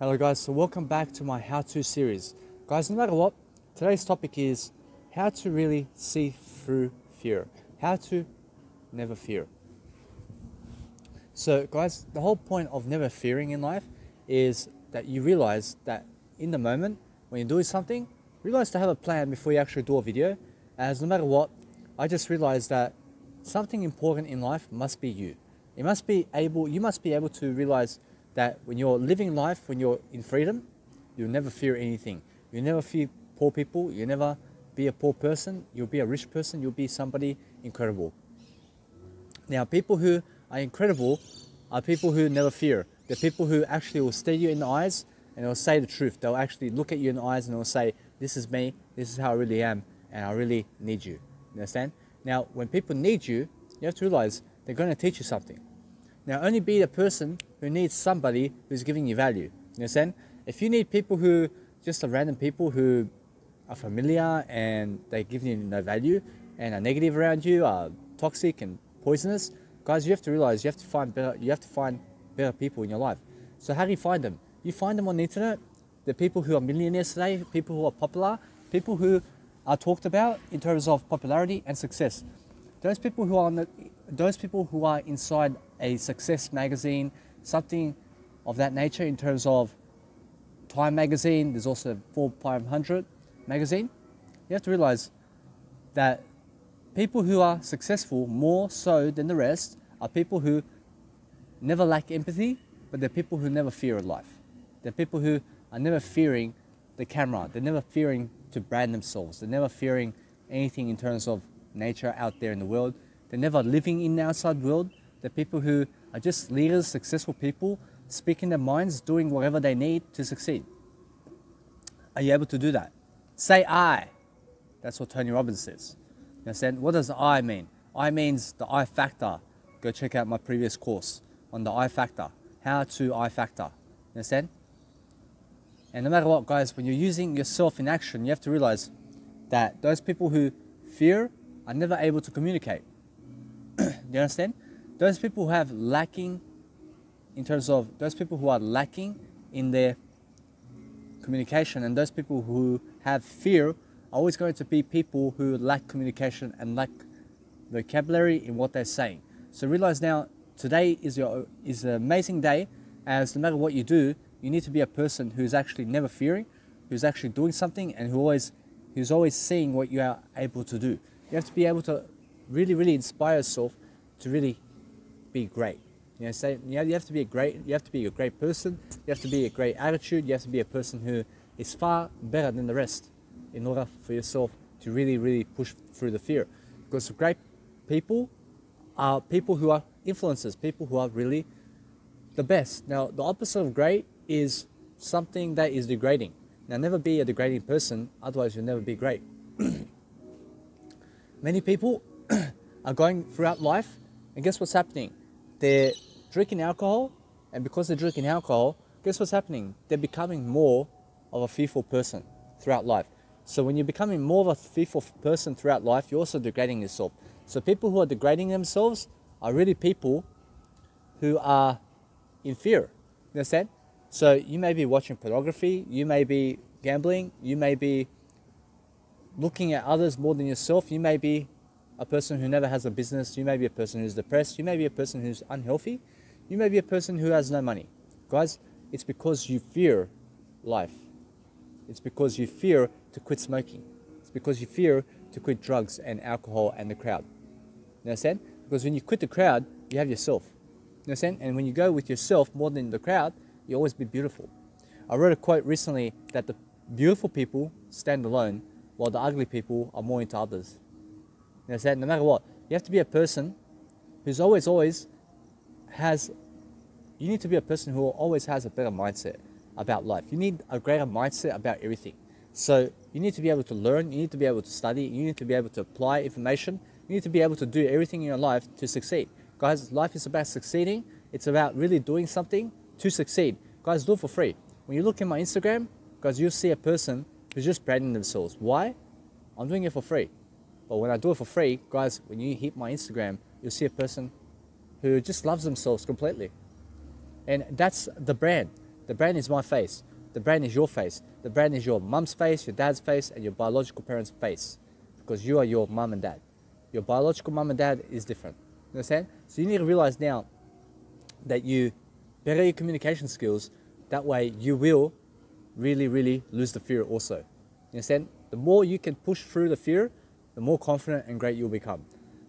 Hello guys, so welcome back to my how-to series. Guys, no matter what, today's topic is how to really see through fear. How to never fear. So guys, the whole point of never fearing in life is that you realize that in the moment when you're doing something, realize to have a plan before you actually do a video. As no matter what, I just realized that something important in life must be you. You must be able to realize that when you're living life, when you're in freedom, you'll never fear anything. You'll never fear poor people. You'll never be a poor person. You'll be a rich person. You'll be somebody incredible. Now, people who are incredible are people who never fear. They're people who actually will stare you in the eyes and they'll say the truth. They'll actually look at you in the eyes and they'll say, this is me, this is how I really am, and I really need you. You understand? Now, when people need you, you have to realize they're going to teach you something. Now, only be the person who needs somebody who's giving you value. You understand? If you need people who, just random people who are familiar and they give you no value and are negative around you, are toxic and poisonous, guys, you have to realize you have to find better people in your life. So how do you find them? You find them on the internet. The people who are millionaires today, people who are popular, people who are talked about in terms of popularity and success. Those people who are inside a success magazine, something of that nature in terms of Time magazine, there's also Forbes 500 magazine. You have to realize that people who are successful more so than the rest are people who never lack empathy, but they're people who never fear life. They're people who are never fearing the camera. They're never fearing to brand themselves. They're never fearing anything in terms of nature out there in the world. They're never living in the outside world. They're people who are just leaders, successful people, speaking their minds, doing whatever they need to succeed. Are you able to do that? Say I. That's what Tony Robbins says. You understand? What does I mean? I means the I factor. Go check out my previous course on the I factor. How to I factor. You understand? And no matter what, guys, when you're using yourself in action, you have to realize that those people who fear are never able to communicate. Do you understand? Those people who have lacking in terms of those people who are lacking in their communication, and those people who have fear are always going to be people who lack communication and lack vocabulary in what they're saying. So realize now, today is an amazing day, as no matter what you do, you need to be a person who's actually never fearing, who's actually doing something, and who's always seeing what you are able to do. You have to be able to really inspire yourself to really be great. You have to be a great person. You have to be a great attitude. You have to be a person who is far better than the rest in order for yourself to really push through the fear. Because great people are people who are influencers, people who are really the best. Now, the opposite of great is something that is degrading. Now, never be a degrading person, otherwise you'll never be great. Many people are going throughout life, and guess what's happening? They're drinking alcohol, and because they're drinking alcohol, guess what's happening? They're becoming more of a fearful person throughout life. So when you're becoming more of a fearful person throughout life, you're also degrading yourself. So people who are degrading themselves are really people who are in fear. You understand? So you may be watching pornography, you may be gambling, you may be looking at others more than yourself, you may be a person who never has a business, you may be a person who's depressed, you may be a person who's unhealthy, you may be a person who has no money. Guys, it's because you fear life. It's because you fear to quit smoking. It's because you fear to quit drugs and alcohol and the crowd. You understand? Because when you quit the crowd, you have yourself. You understand? And when you go with yourself more than the crowd, you always be beautiful. I wrote a quote recently that the beautiful people stand alone while the ugly people are more into others. You understand? No matter what, you have to be a person who's always has, you need to be a person who always has a better mindset about life. You need a greater mindset about everything. So you need to be able to learn, you need to be able to study, you need to be able to apply information, you need to be able to do everything in your life to succeed. Guys, life is about succeeding. It's about really doing something to succeed. Guys, do it for free. When you look at my Instagram, guys, you'll see a person who's just branding themselves. Why? I'm doing it for free. But when I do it for free, guys, when you hit my Instagram, you'll see a person who just loves themselves completely. And that's the brand. The brain is my face. The brain is your face. The brain is your mum's face, your dad's face, and your biological parents' face. Because you are your mum and dad. Your biological mum and dad is different. You understand? So you need to realize now that you better your communication skills. That way you will really, really lose the fear also. You understand? The more you can push through the fear, the more confident and great you'll become.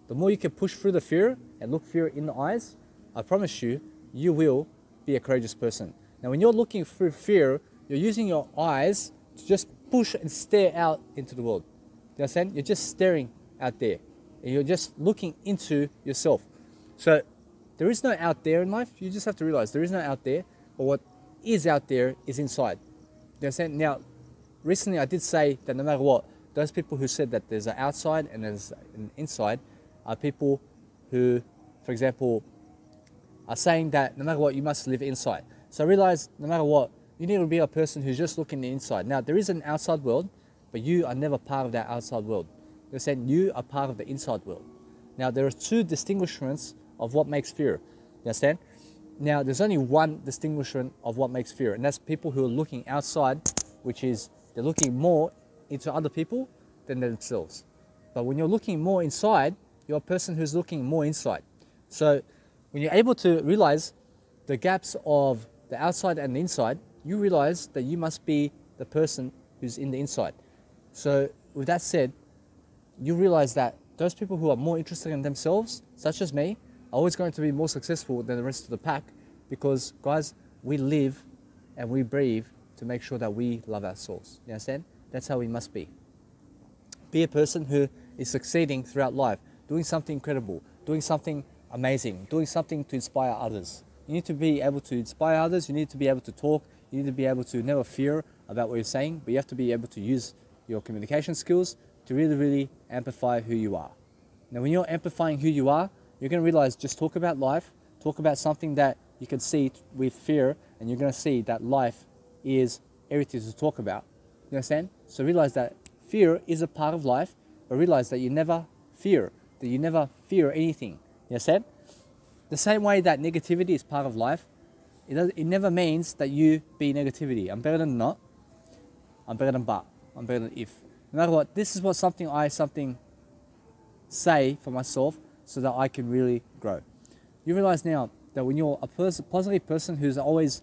The more you can push through the fear and look fear in the eyes, I promise you, you will be a courageous person. Now, when you're looking through fear, you're using your eyes to just push and stare out into the world. You understand? You're just staring out there. And you're just looking into yourself. So there is no out there in life. You just have to realize there is no out there. But what is out there is inside. You understand? Now, recently I did say that no matter what, those people who said that there's an outside and there's an inside are people who, for example, are saying that no matter what, you must live inside. So I realize no matter what, you need to be a person who's just looking inside. Now, there is an outside world, but you are never part of that outside world. You understand? You are part of the inside world. Now, there are two distinguishments of what makes fear. You understand? Now, there's only one distinguishment of what makes fear, and that's people who are looking outside, which is they're looking more into other people than themselves. But when you're looking more inside, you're a person who's looking more inside. So when you're able to realize the gaps of the outside and the inside, you realize that you must be the person who's in the inside. So with that said, you realize that those people who are more interested in themselves, such as me, are always going to be more successful than the rest of the pack, because guys, we live and we breathe to make sure that we love ourselves. You understand? That's how we must be. Be a person who is succeeding throughout life, doing something incredible, doing something amazing, doing something to inspire others. You need to be able to inspire others, you need to be able to talk, you need to be able to never fear about what you're saying, but you have to be able to use your communication skills to really, really amplify who you are. Now, when you're amplifying who you are, you're going to realize just talk about life, talk about something that you can see with fear, and you're going to see that life is everything to talk about. You understand? So realize that fear is a part of life, but realize that you never fear anything. You understand? The same way that negativity is part of life, it never means that you be negativity. I'm better than not. I'm better than but. I'm better than if. No matter what, this is what I say for myself so that I can really grow. You realize now that when you're a positive person who's always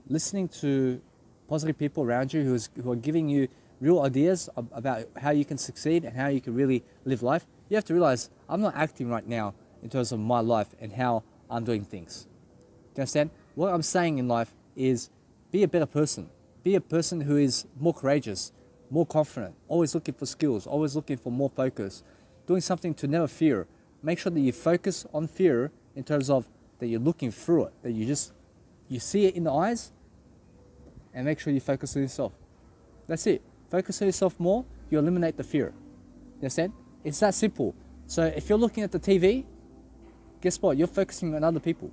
listening to positive people around you who are giving you real ideas about how you can succeed and how you can really live life, you have to realize I'm not acting right now in terms of my life and how I'm doing things. Do you understand? What I'm saying in life is be a better person. Be a person who is more courageous, more confident, always looking for skills, always looking for more focus, doing something to never fear. Make sure that you focus on fear in terms of that you're looking through it, that you see it in the eyes, and make sure you focus on yourself. That's it. Focus on yourself more, you eliminate the fear. You understand? It's that simple. So if you're looking at the TV, guess what? You're focusing on other people.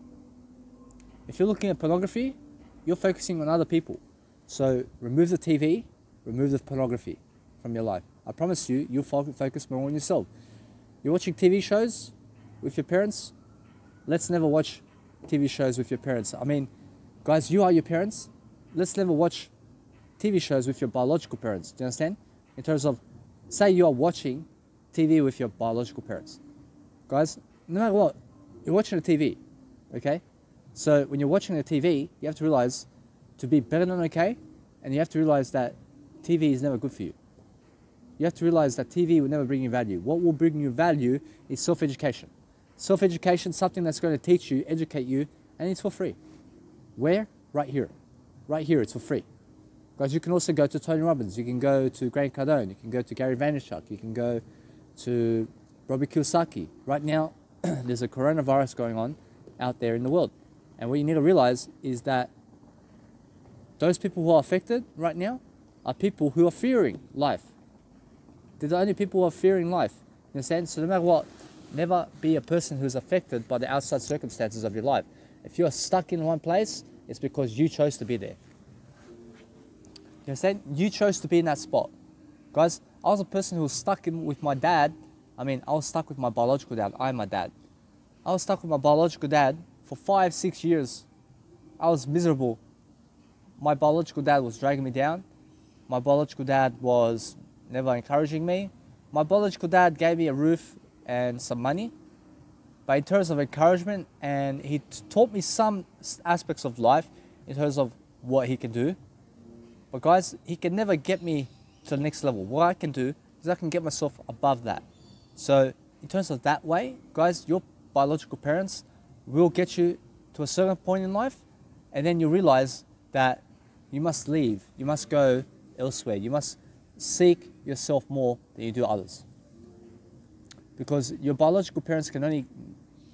If you're looking at pornography, you're focusing on other people. So remove the TV, remove the pornography from your life. I promise you, you'll focus more on yourself. You're watching TV shows with your parents. Let's never watch TV shows with your parents. I mean, guys, you are your parents. Let's never watch TV shows with your biological parents. Do you understand? In terms of, say you are watching TV with your biological parents. Guys, no matter what, you're watching a TV, okay? So when you're watching the TV, you have to realize to be better than okay, and you have to realize that TV is never good for you. You have to realize that TV will never bring you value. What will bring you value is self-education. Self-education, something that's going to teach you, educate you, and it's for free. Where? Right here. Right here, it's for free. Guys, you can also go to Tony Robbins, you can go to Grant Cardone, you can go to Gary Vaynerchuk, you can go to Robert Kiyosaki. Right now, there's a coronavirus going on out there in the world. And what you need to realize is that those people who are affected right now are people who are fearing life. They're the only people who are fearing life. You understand? So no matter what, never be a person who's affected by the outside circumstances of your life. If you're stuck in one place, it's because you chose to be there. You understand? You chose to be in that spot. Guys, I was a person who was stuck with my dad. I was stuck with my biological dad. I'm my dad. I was stuck with my biological dad for 5-6 years. I was miserable. my biological dad was dragging me down. My biological dad was never encouraging me. My biological dad gave me a roof and some money. But in terms of encouragement, and he taught me some aspects of life in terms of what he can do. But guys, he can never get me to the next level. What I can do is I can get myself above that. So in terms of that way, guys, your biological parents will get you to a certain point in life, and then you realize that you must leave, you must go elsewhere, you must seek yourself more than you do others. Because your biological parents can only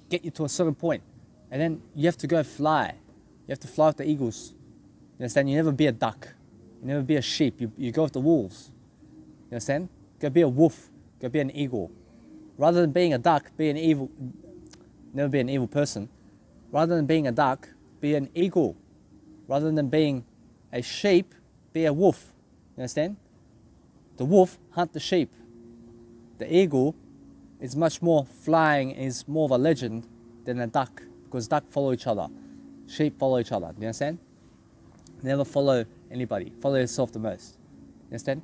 get you to a certain point, and then you have to go fly. You have to fly with the eagles. You understand? You never be a duck. You never be a sheep. You go with the wolves. You understand? Go be a wolf. Go be an eagle. Rather than being a duck, be an evil. Never be an evil person. Rather than being a duck, be an eagle. Rather than being a sheep, be a wolf. You understand? The wolf hunt the sheep. The eagle is much more flying, is more of a legend than a duck, because duck follow each other. Sheep follow each other. Do you understand? Never follow anybody. Follow yourself the most. You understand?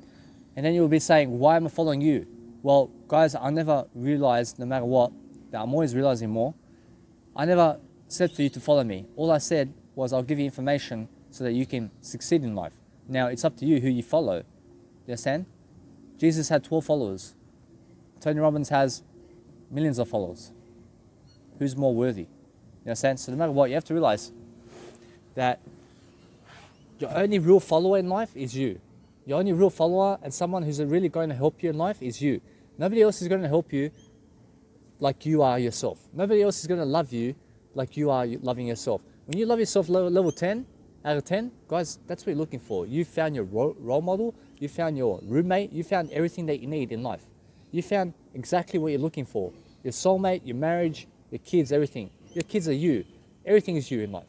And then you'll be saying, why am I following you? Well, guys, I never realized, no matter what, that I'm always realizing more. I never said for you to follow me. All I said was I'll give you information so that you can succeed in life. Now, it's up to you who you follow. You understand? Jesus had 12 followers. Tony Robbins has millions of followers. Who's more worthy? You understand? So no matter what, you have to realize that your only real follower in life is you. Your only real follower and someone who's really going to help you in life is you. Nobody else is going to help you like you are yourself. Nobody else is going to love you like you are loving yourself. When you love yourself level 10 out of 10, guys, that's what you're looking for. You found your role model, you found your roommate, you found everything that you need in life. You found exactly what you're looking for. Your soulmate, your marriage, your kids, everything. Your kids are you. Everything is you in life.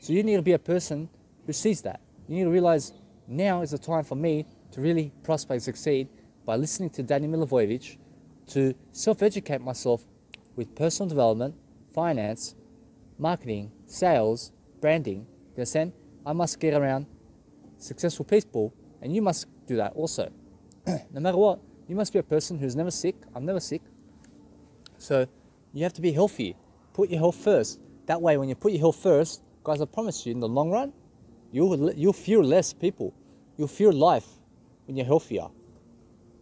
So you need to be a person who sees that. You need to realize now is the time for me to really prosper and succeed by listening to Danny Milivojevic, to self-educate myself with personal development, finance, marketing, sales, branding. You understand? I must get around successful people, and you must do that also. No matter what, you must be a person who's never sick. I'm never sick. So you have to be healthy. Put your health first. That way, when you put your health first, guys, I promise you, in the long run, you'll fear less people. You'll fear life when you're healthier.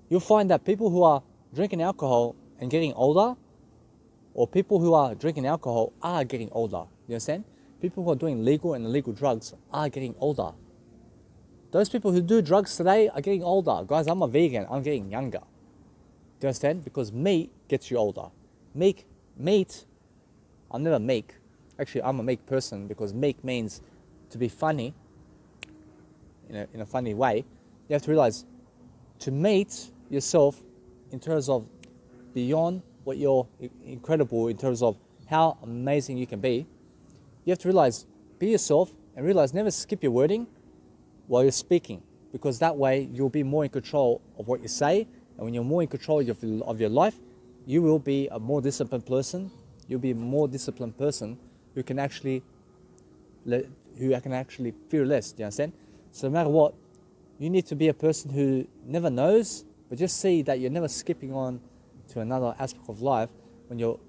You'll find that people who are drinking alcohol and getting older, or people who are drinking alcohol are getting older. You understand? People who are doing legal and illegal drugs are getting older. Those people who do drugs today are getting older. Guys, I'm a vegan. I'm getting younger. Do you understand? Because meat gets you older. Meat, I'm never meek. Actually, I'm a meek person, because meek means to be funny in a funny way. You have to realize to meet yourself in terms of beyond what you're incredible, in terms of how amazing you can be. You have to realize, be yourself, and realize never skip your wording while you're speaking, because that way you'll be more in control of what you say. And when you're more in control of your life, you will be a more disciplined person. You'll be a more disciplined person who can actually fear less. Do you understand? So no matter what, you need to be a person who never knows, but just see that you're never skipping on to another aspect of life when you're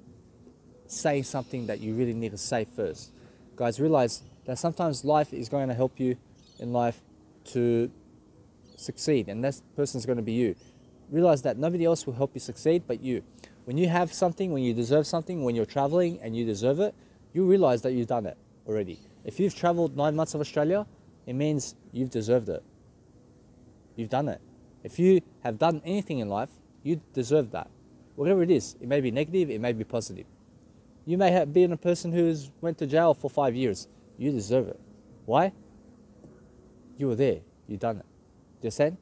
saying something that you really need to say first. Guys, realize that sometimes life is going to help you in life to succeed, and that person is going to be you. Realize that nobody else will help you succeed but you. When you have something, when you deserve something, when you're traveling and you deserve it, you realize that you've done it already. If you've traveled 9 months of Australia, it means you've deserved it. You've done it. If you have done anything in life, you deserve that. Whatever it is, it may be negative, it may be positive. You may have been a person who's went to jail for 5 years. You deserve it. Why? You were there. You've done it. Do you understand?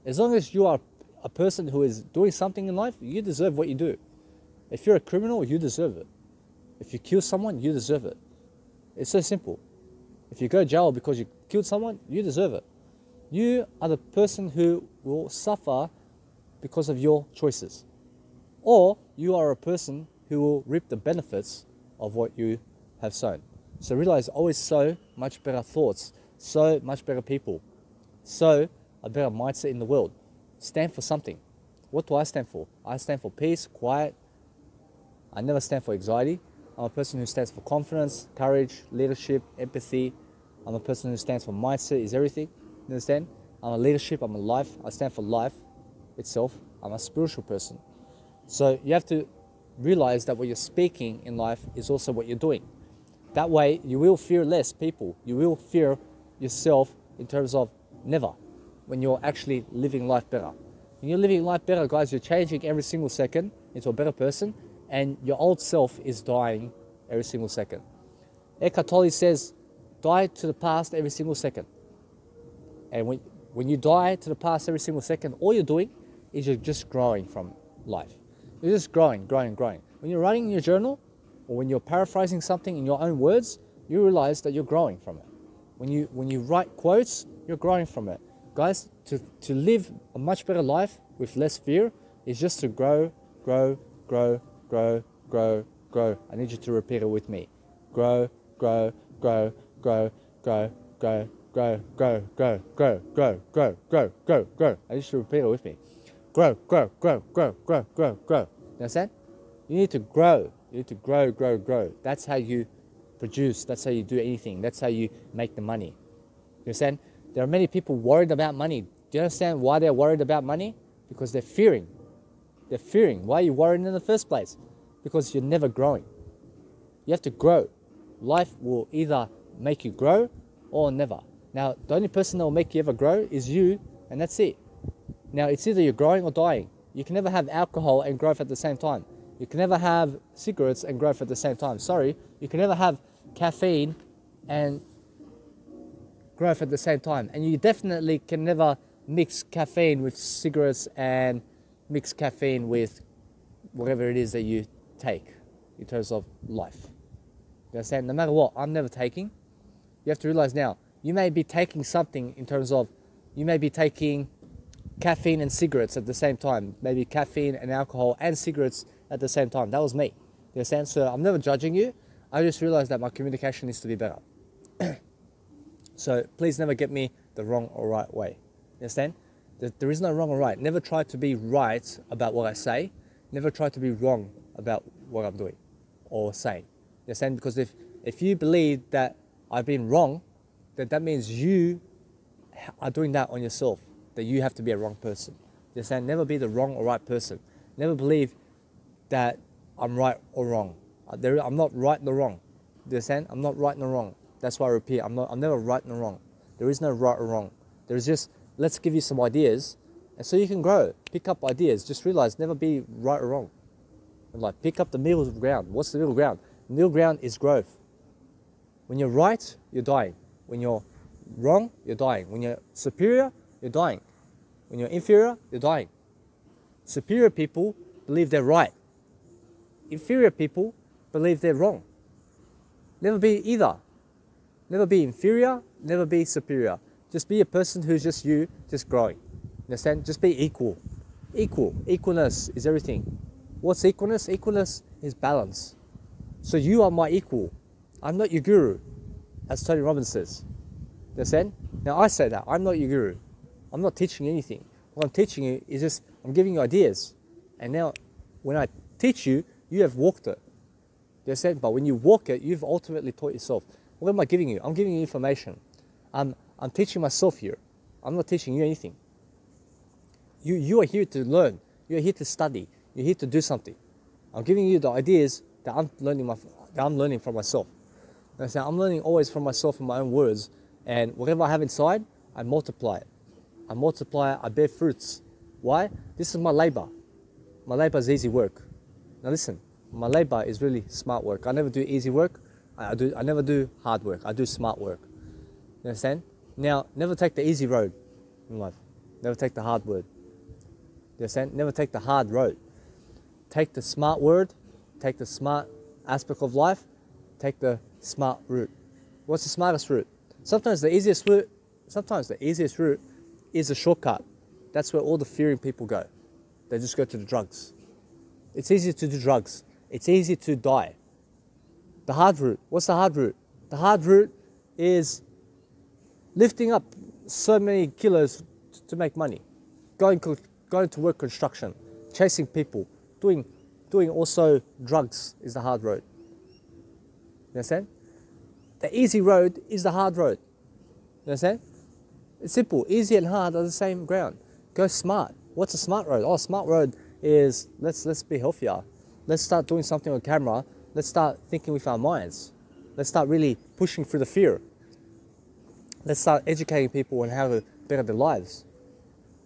As long as you are a person who is doing something in life, you deserve what you do. If you're a criminal, you deserve it. If you kill someone, you deserve it. It's so simple. If you go to jail because you killed someone, you deserve it. You are the person who will suffer because of your choices. Or you are a person who will reap the benefits of what you have sown. So realize, always sow much better thoughts, so much better people, so a better mindset in the world. Stand for something. What do I stand for? I stand for peace, quiet. I never stand for anxiety. I'm a person who stands for confidence, courage, leadership, empathy. I'm a person who stands for mindset is everything. You understand? I'm a leadership, I'm a life. I stand for life itself. I'm a spiritual person. So you have to realize that what you're speaking in life is also what you're doing. That way you will fear less people. You will fear yourself in terms of never, when you're actually living life better. When you're living life better, guys, you're changing every single second into a better person, and your old self is dying every single second. Eckhart Tolle says, die to the past every single second. And when you die to the past every single second, all you're doing is you're just growing from life. You're just growing. When you're writing in your journal, or when you're paraphrasing something in your own words, you realize that you're growing from it. When you write quotes, you're growing from it. Guys, to live a much better life with less fear is just to grow. I need you to repeat it with me. Grow. I need you to repeat it with me. Grow. You understand? You need to grow. You need to grow. That's how you produce. That's how you do anything. That's how you make the money. You understand? There are many people worried about money. Do you understand why they're worried about money? Because they're fearing. They're fearing. Why are you worried in the first place? Because you're never growing. You have to grow. Life will either make you grow or never. Now, the only person that will make you ever grow is you, and that's it. Now, it's either you're growing or dying. You can never have alcohol and growth at the same time. You can never have cigarettes and growth at the same time. Sorry, you can never have caffeine and growth at the same time. And you definitely can never mix caffeine with cigarettes and mix caffeine with whatever it is that you take in terms of life. You understand? No matter what, I'm never taking. You have to realize now, you may be taking something in terms of, you may be taking caffeine and cigarettes at the same time. Maybe caffeine and alcohol and cigarettes at the same time. That was me. You understand? So I'm never judging you. I just realized that my communication needs to be better. So please never get me the wrong or right way. You understand? There is no wrong or right. Never try to be right about what I say. Never try to be wrong about what I'm doing or saying. You understand? Because if you believe that I've been wrong, then that means you are doing that on yourself. That you have to be a wrong person. You understand? Never be the wrong or right person. Never believe that I'm right or wrong. I'm not right nor wrong. You understand? I'm not right nor wrong. That's why I repeat, I'm never right nor wrong. There is no right or wrong. There is just, let's give you some ideas, and so you can grow. Pick up ideas. Just realize, never be right or wrong. And like, pick up the middle ground. What's the middle ground? The middle ground is growth. When you're right, you're dying. When you're wrong, you're dying. When you're superior, you're dying. When you're inferior, you're dying. Superior people believe they're right. Inferior people believe they're wrong. Never be either. Never be inferior, never be superior. Just be a person who's just you, just growing. Understand? Just be equal. Equal. Equalness is everything. What's equalness? Equalness is balance. So you are my equal. I'm not your guru, as Tony Robbins says. Understand? Now I say that. I'm not your guru. I'm not teaching you anything. What I'm teaching you is just, I'm giving you ideas. And now, when I teach you, you have walked it. Understand? But when you walk it, you've ultimately taught yourself. What am I giving you? I'm giving you information. I'm teaching myself here. I'm not teaching you anything. You are here to learn. You're here to study. You're here to do something. I'm giving you the ideas that I'm learning from myself. Understand? I'm learning always from myself in my own words. And whatever I have inside, I multiply it. I multiply it, I bear fruits. Why? This is my labor. My labor is easy work. Now listen, my labor is really smart work. I never do easy work. I never do hard work. I do smart work. You understand? Now, never take the easy road in life. Never take the hard word. You understand? Never take the hard road. Take the smart word. Take the smart aspect of life. Take the smart route. What's the smartest route? Sometimes the easiest route is a shortcut. That's where all the fearing people go. They just go to the drugs. It's easy to do drugs. It's easy to die. The hard route. What's the hard route? The hard route is lifting up so many kilos to make money, going to work construction, chasing people, doing also drugs is the hard road. You understand? The easy road is the hard road. You understand? It's simple. Easy and hard are the same ground. Go smart. What's a smart road? Oh, smart road is let's be healthier. Let's start doing something on camera. Let's start thinking with our minds. Let's start really pushing through the fear. Let's start educating people on how to better their lives.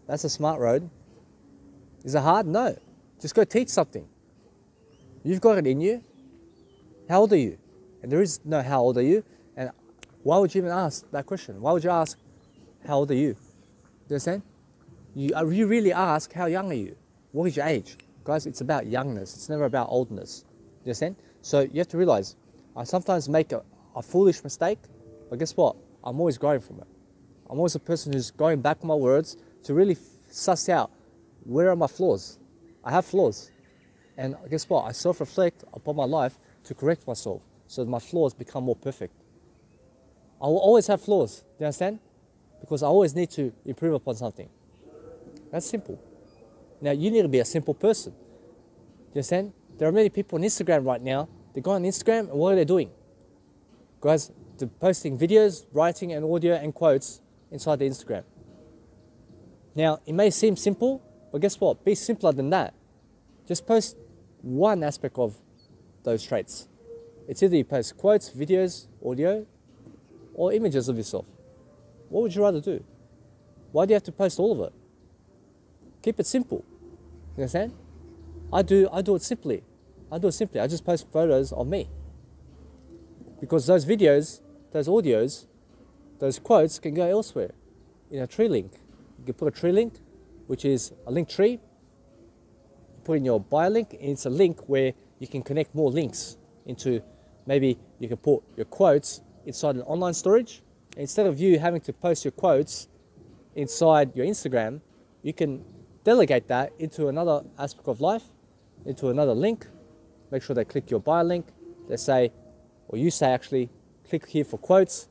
That's a smart road. Is it hard? No. Just go teach something. You've got it in you. How old are you? And there is no how old are you. And why would you even ask that question? Why would you ask, how old are you? Do you understand? You really ask, how young are you? What is your age? Guys, it's about youngness. It's never about oldness. Do you understand? So you have to realize, I sometimes make a foolish mistake, but guess what? I'm always growing from it. I'm always a person who's going back on my words to really suss out, where are my flaws? I have flaws. And guess what? I self-reflect upon my life to correct myself so that my flaws become more perfect. I will always have flaws. Do you understand? Because I always need to improve upon something. That's simple. Now, you need to be a simple person. Do you understand? There are many people on Instagram right now. They go on Instagram and what are they doing? Guys, they're posting videos, writing and audio and quotes inside the Instagram. Now, it may seem simple, but guess what? Be simpler than that. Just post one aspect of those traits. It's either you post quotes, videos, audio, or images of yourself. What would you rather do? Why do you have to post all of it? Keep it simple. You understand? I do it simply. I just post photos of me. Because those videos, those audios, those quotes can go elsewhere in a tree link. You can put a tree link, which is a link tree. Put in your bio link, and it's a link where you can connect more links into, maybe you can put your quotes inside an online storage. Instead of you having to post your quotes inside your Instagram, you can delegate that into another aspect of life, into another link. Make sure they click your bio link. They say, or you say actually, click here for quotes,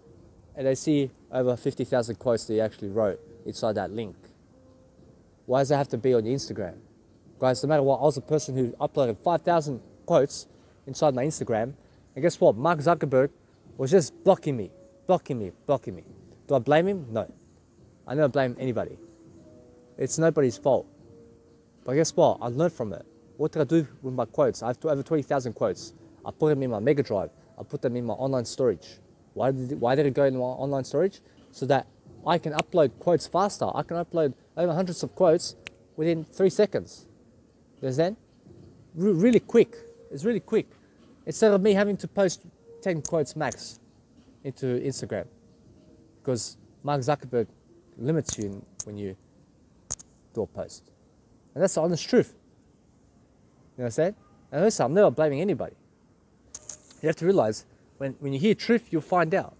and they see over 50,000 quotes that you actually wrote inside that link. Why does it have to be on your Instagram? Guys, no matter what, I was a person who uploaded 5,000 quotes inside my Instagram, and guess what? Mark Zuckerberg was just blocking me. Do I blame him? No. I never blame anybody. It's nobody's fault. But guess what? I learned from it. What did I do with my quotes? I have over 20,000 quotes. I put them in my Mega Drive. I put them in my online storage. Why did it go in my online storage? So that I can upload quotes faster. I can upload over hundreds of quotes within 3 seconds. You understand? Really quick. It's really quick. Instead of me having to post 10 quotes max into Instagram. Because Mark Zuckerberg limits you when you do a post. And that's the honest truth. You understand? And listen, I'm never blaming anybody. You have to realize, when you hear truth, you'll find out.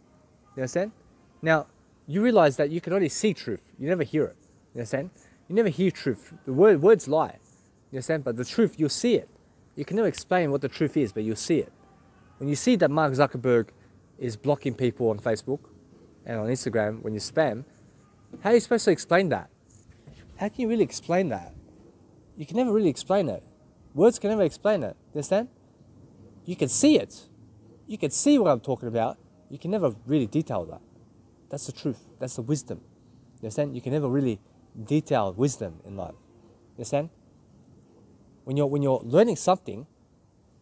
You understand? Now, you realize that you can only see truth. You never hear it. You understand? You never hear truth. The words lie. You understand? But the truth, you'll see it. You can never explain what the truth is, but you'll see it. When you see that Mark Zuckerberg is blocking people on Facebook and on Instagram when you spam, how are you supposed to explain that? How can you really explain that? You can never really explain it. Words can never explain it. You understand? You can see it. You can see what I'm talking about. You can never really detail that. That's the truth. That's the wisdom. You understand? You can never really detail wisdom in life. You understand? When you're learning something,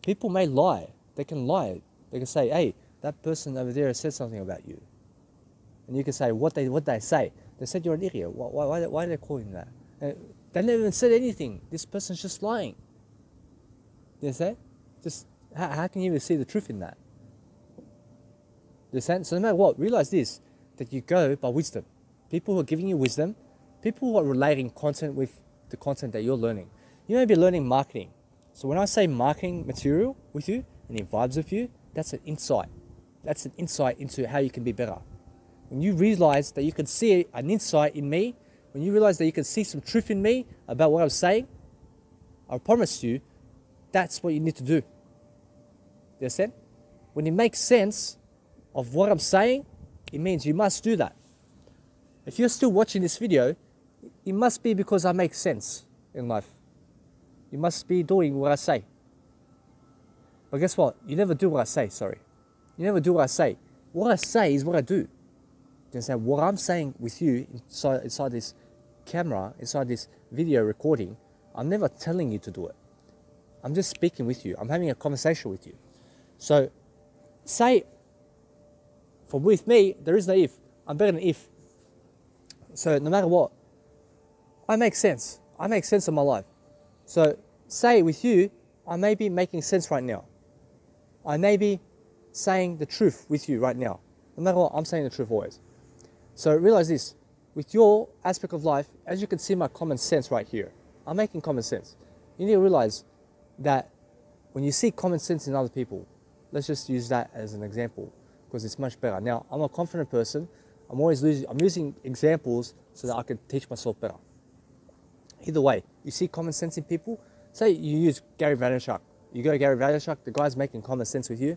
people may lie. They can lie. They can say, hey, that person over there said something about you. And you can say, what they say? They said you're an idiot. Why are they calling that? They never even said anything. This person's just lying. You understand? Just, how can you even see the truth in that? You understand? So no matter what, realize this, that you go by wisdom. People who are giving you wisdom, people who are relating content with the content that you're learning. You may be learning marketing. So when I say marketing material with you and it vibes with you, that's an insight. That's an insight into how you can be better. When you realize that you can see an insight in me, when you realize that you can see some truth in me about what I'm saying, I promise you, that's what you need to do. You understand? When it makes sense of what I'm saying, it means you must do that. If you're still watching this video, it must be because I make sense in life. You must be doing what I say. But guess what? You never do what I say, sorry. You never do what I say. What I say is what I do. You understand? What I'm saying with you inside this camera, inside this video recording, I'm never telling you to do it. I'm just speaking with you. I'm having a conversation with you. So say, for with me, there is no if. I'm better than if. So no matter what, I make sense. I make sense of my life. So say with you, I may be making sense right now. I may be saying the truth with you right now. No matter what, I'm saying the truth always. So realize this, with your aspect of life, as you can see my common sense right here, I'm making common sense. You need to realize that when you see common sense in other people, let's just use that as an example because it's much better. Now, I'm a confident person. I'm using examples so that I can teach myself better. Either way, you see common sense in people. Say you use Gary Vaynerchuk. You go Gary Vaynerchuk, the guy's making common sense with you.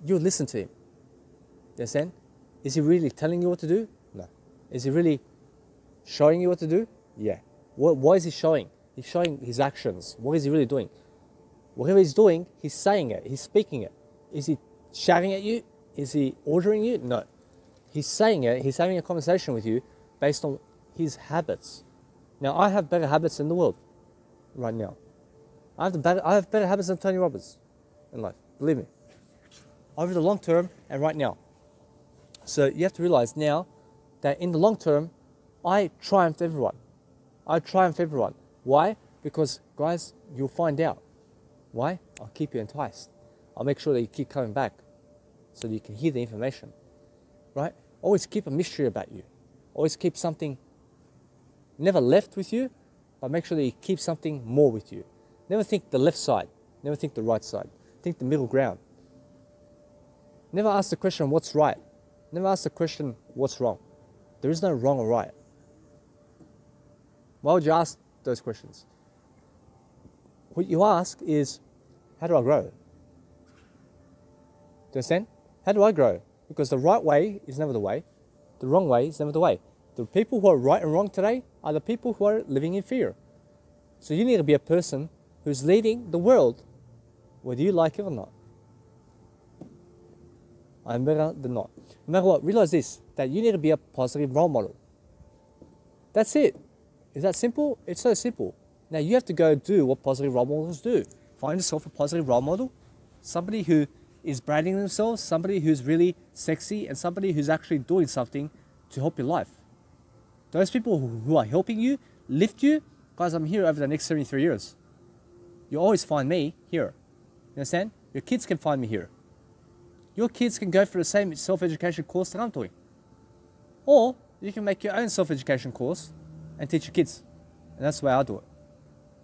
You listen to him. You understand? Is he really telling you what to do? No. Is he really showing you what to do? Yeah. What is he showing? He's showing his actions. What is he really doing? Whatever he's doing, he's saying it. He's speaking it. Is he shouting at you? Is he ordering you? No. He's saying it. He's having a conversation with you based on his habits. Now, I have better habits in the world right now. I have better habits than Tony Robbins in life. Believe me. Over the long term and right now. So you have to realize now that in the long term, I triumphed everyone. I triumph everyone. Why? Because, guys, you'll find out. Why? I'll keep you enticed. I'll make sure that you keep coming back so that you can hear the information. Right? Always keep a mystery about you. Always keep something never left with you, but make sure that you keep something more with you. Never think the left side. Never think the right side. Think the middle ground. Never ask the question, what's right? Never ask the question, what's wrong? There is no wrong or right. Why would you ask those questions? What you ask is, how do I grow? Do you understand? How do I grow? Because the right way is never the way. The wrong way is never the way. The people who are right and wrong today are the people who are living in fear. So you need to be a person who's leading the world, whether you like it or not. I'm better than not. No matter what, realize this, that you need to be a positive role model. That's it. Is that simple? It's so simple. Now you have to go do what positive role models do. Find yourself a positive role model, somebody who is branding themselves, somebody who's really sexy, and somebody who's actually doing something to help your life. Those people who are helping you, lift you, guys, I'm here over the next 73 years. You always find me here. You understand? Your kids can find me here. Your kids can go for the same self-education course that I'm doing. Or you can make your own self-education course and teach your kids. And that's the way I do it.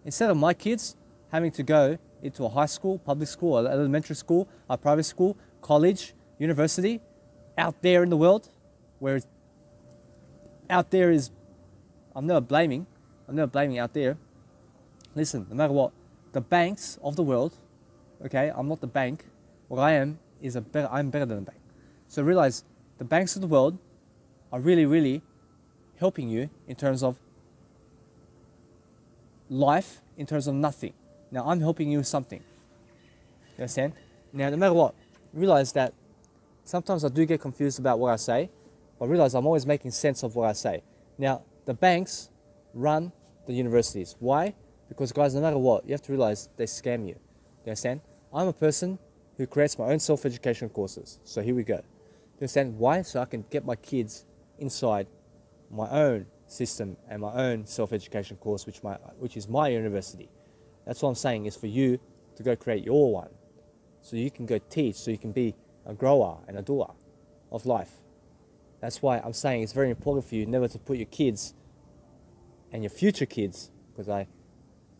Instead of my kids having to go into a high school, public school, elementary school, a private school, college, university, out there in the world, where out there is, I'm never blaming out there. Listen, no matter what, the banks of the world, okay, I'm not the bank, what I am is I'm better than a bank. So realize the banks of the world are really, really helping you in terms of life, in terms of nothing. Now I'm helping you with something. You understand? Now no matter what, realize that sometimes I do get confused about what I say, but realize I'm always making sense of what I say. Now the banks run the universities. Why? Because guys, no matter what, you have to realize they scam you. You understand? I'm a person who creates my own self-education courses. So here we go. You understand why? So I can get my kids inside my own system and my own self-education course, which is my university. That's what I'm saying, is for you to go create your one. So you can go teach, so you can be a grower and a doer of life. That's why I'm saying it's very important for you never to put your kids and your future kids, because I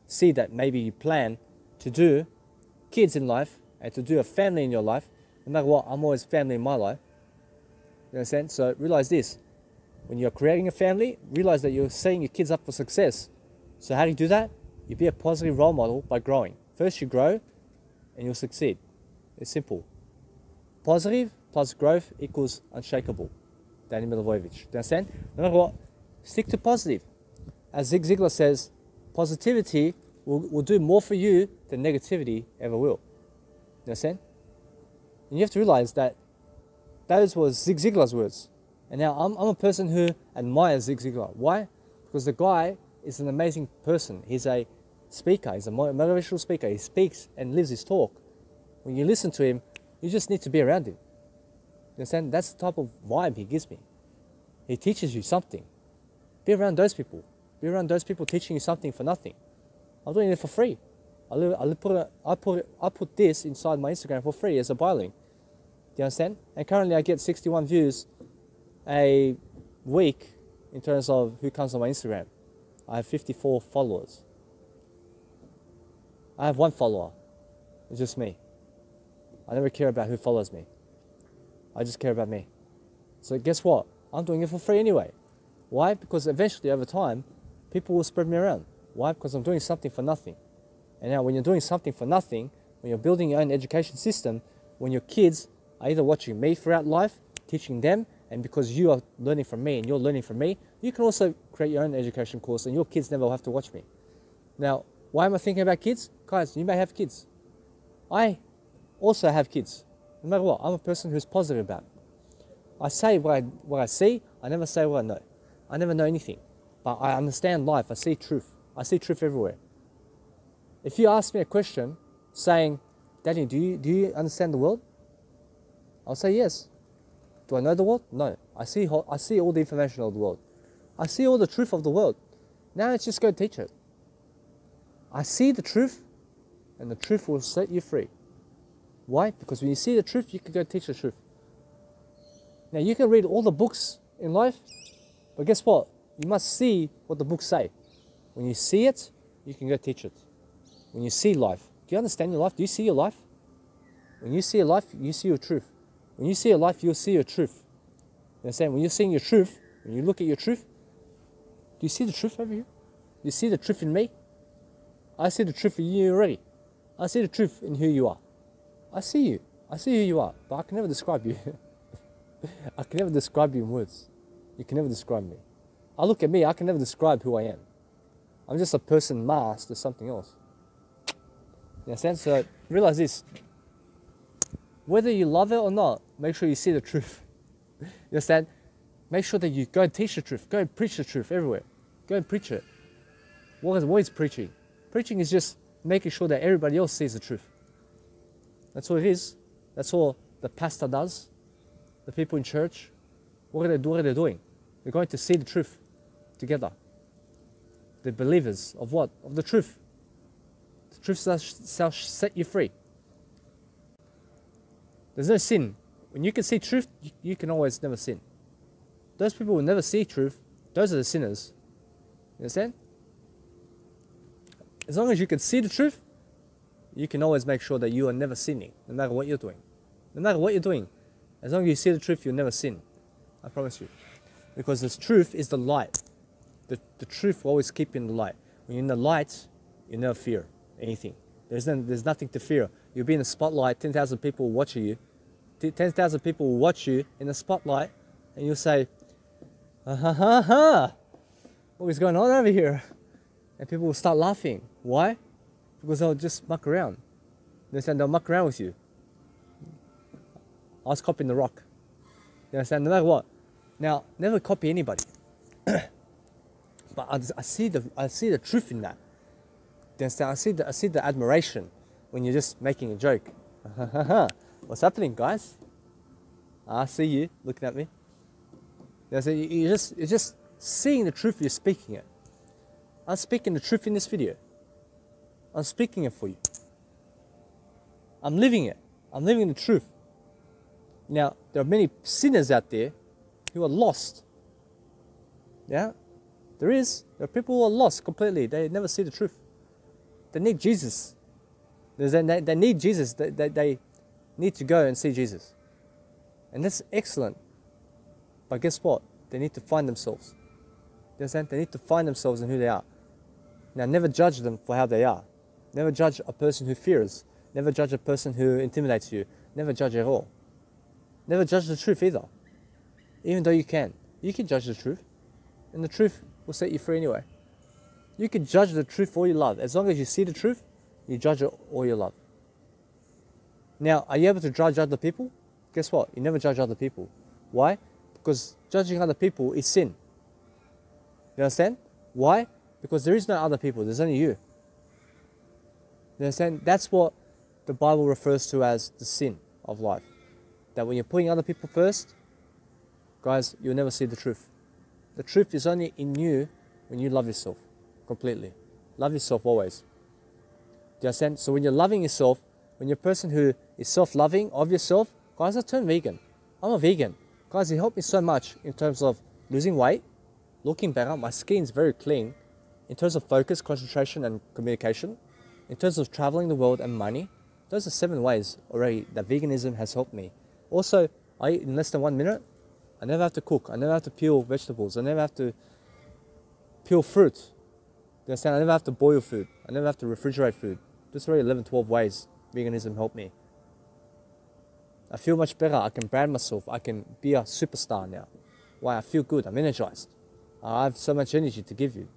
see that maybe you plan to do kids in life and to do a family in your life. No matter what, I'm always family in my life. You understand? So realize this. When you're creating a family, realize that you're setting your kids up for success. So how do you do that? You be a positive role model by growing. First you grow and you'll succeed. It's simple. Positive plus growth equals unshakable. Danny Milivojevic. Do you understand? No matter what, stick to positive. As Zig Ziglar says, positivity will do more for you than negativity ever will. You understand? And you have to realize that those were Zig Ziglar's words. And now I'm a person who admires Zig Ziglar. Why? Because the guy is an amazing person. He's a speaker. He's a motivational speaker. He speaks and lives his talk. When you listen to him, you just need to be around him. You understand? That's the type of vibe he gives me. He teaches you something. Be around those people. Be around those people teaching you something for nothing. I'm doing it for free. I put this inside my Instagram for free as a bio link. Do you understand? And currently I get 61 views a week in terms of who comes on my Instagram. I have 54 followers. I have 1 follower. It's just me. I never care about who follows me. I just care about me. So guess what? I'm doing it for free anyway. Why? Because eventually over time, people will spread me around. Why? Because I'm doing something for nothing. And now when you're doing something for nothing, when you're building your own education system, when your kids are either watching me throughout life, teaching them, and because you are learning from me and you're learning from me, you can also create your own education course and your kids never will have to watch me. Now, why am I thinking about kids? Guys, you may have kids. I also have kids. No matter what, I'm a person who's positive about it. I say what I see, I never say what I know. I never know anything, but I understand life, I see truth. I see truth everywhere. If you ask me a question saying, Danny, do you understand the world? I'll say yes. Do I know the world? No. I see all the information of the world. I see all the truth of the world. Now let's just go teach it. I see the truth, and the truth will set you free. Why? Because when you see the truth, you can go teach the truth. Now you can read all the books in life, but guess what? You must see what the books say. When you see it, you can go teach it. When you see life, do you understand your life? Do you see your life? When you see your life, you see your truth. When you see your life, you'll see your truth. You understand? When you're seeing your truth, when you look at your truth, do you see the truth over here? Do you see the truth in me? I see the truth in you already. I see the truth in who you are. I see you. I see who you are, but I can never describe you. I can never describe you in words. You can never describe me. I look at me, I can never describe who I am. I'm just a person masked as something else. You understand? So realize this. Whether you love it or not, make sure you see the truth. You understand? Make sure that you go and teach the truth. Go and preach the truth everywhere. Go and preach it. What is preaching? Preaching is just making sure that everybody else sees the truth. That's all it is. That's all the pastor does. The people in church, what are they doing? They're going to see the truth together. The believers of what? Of the truth. The truth shall set you free. There's no sin. When you can see truth, you can always never sin. Those people who never see truth, those are the sinners. You understand? As long as you can see the truth, you can always make sure that you are never sinning, no matter what you're doing. No matter what you're doing, as long as you see the truth, you'll never sin. I promise you. Because this truth is the light. The truth will always keep you in the light. When you're in the light, you never fear anything. There's nothing to fear. You'll be in the spotlight, 10,000 people will watch you. 10,000 people will watch you in the spotlight, and you'll say, what is going on over here? And people will start laughing. Why? Because they'll just muck around. They'll muck around with you. I was copying The Rock. You understand? No matter what. Now, never copy anybody. But I see the truth in that. You understand? I see the admiration when you're just making a joke. What's happening, guys? I see you looking at me. You know, you're just seeing the truth. You're speaking it. I'm speaking the truth in this video. I'm speaking it for you. I'm living it. I'm living the truth. Now, there are many sinners out there who are lost. Yeah? There are people who are lost completely. They never see the truth. They need Jesus. They need Jesus. They need to go and see Jesus. And that's excellent. But guess what? They need to find themselves. You understand? They need to find themselves in who they are. Now, never judge them for how they are. Never judge a person who fears. Never judge a person who intimidates you. Never judge at all. Never judge the truth either. Even though you can judge the truth, and the truth will set you free anyway. You can judge the truth all you love. As long as you see the truth, you judge it all you love. Now, are you able to judge other people? Guess what? You never judge other people. Why? Because judging other people is sin. You understand? Why? Because there is no other people, there's only you. You understand? That's what the Bible refers to as the sin of life. That when you're putting other people first, guys, you'll never see the truth. The truth is only in you when you love yourself completely. Love yourself always. Do you understand? So when you're loving yourself, when you're a person who is self-loving of yourself, guys, I turned vegan. I'm a vegan. Guys, it helped me so much in terms of losing weight, looking better, my skin's very clean, in terms of focus, concentration, and communication, in terms of traveling the world and money. Those are 7 ways already that veganism has helped me. Also, I eat in less than 1 minute. I never have to cook. I never have to peel vegetables. I never have to peel fruit. You understand? I never have to boil food. I never have to refrigerate food. There's already 11, 12 ways veganism helped me. I feel much better. I can brand myself. I can be a superstar now. Why? I feel good. I'm energized. I have so much energy to give you.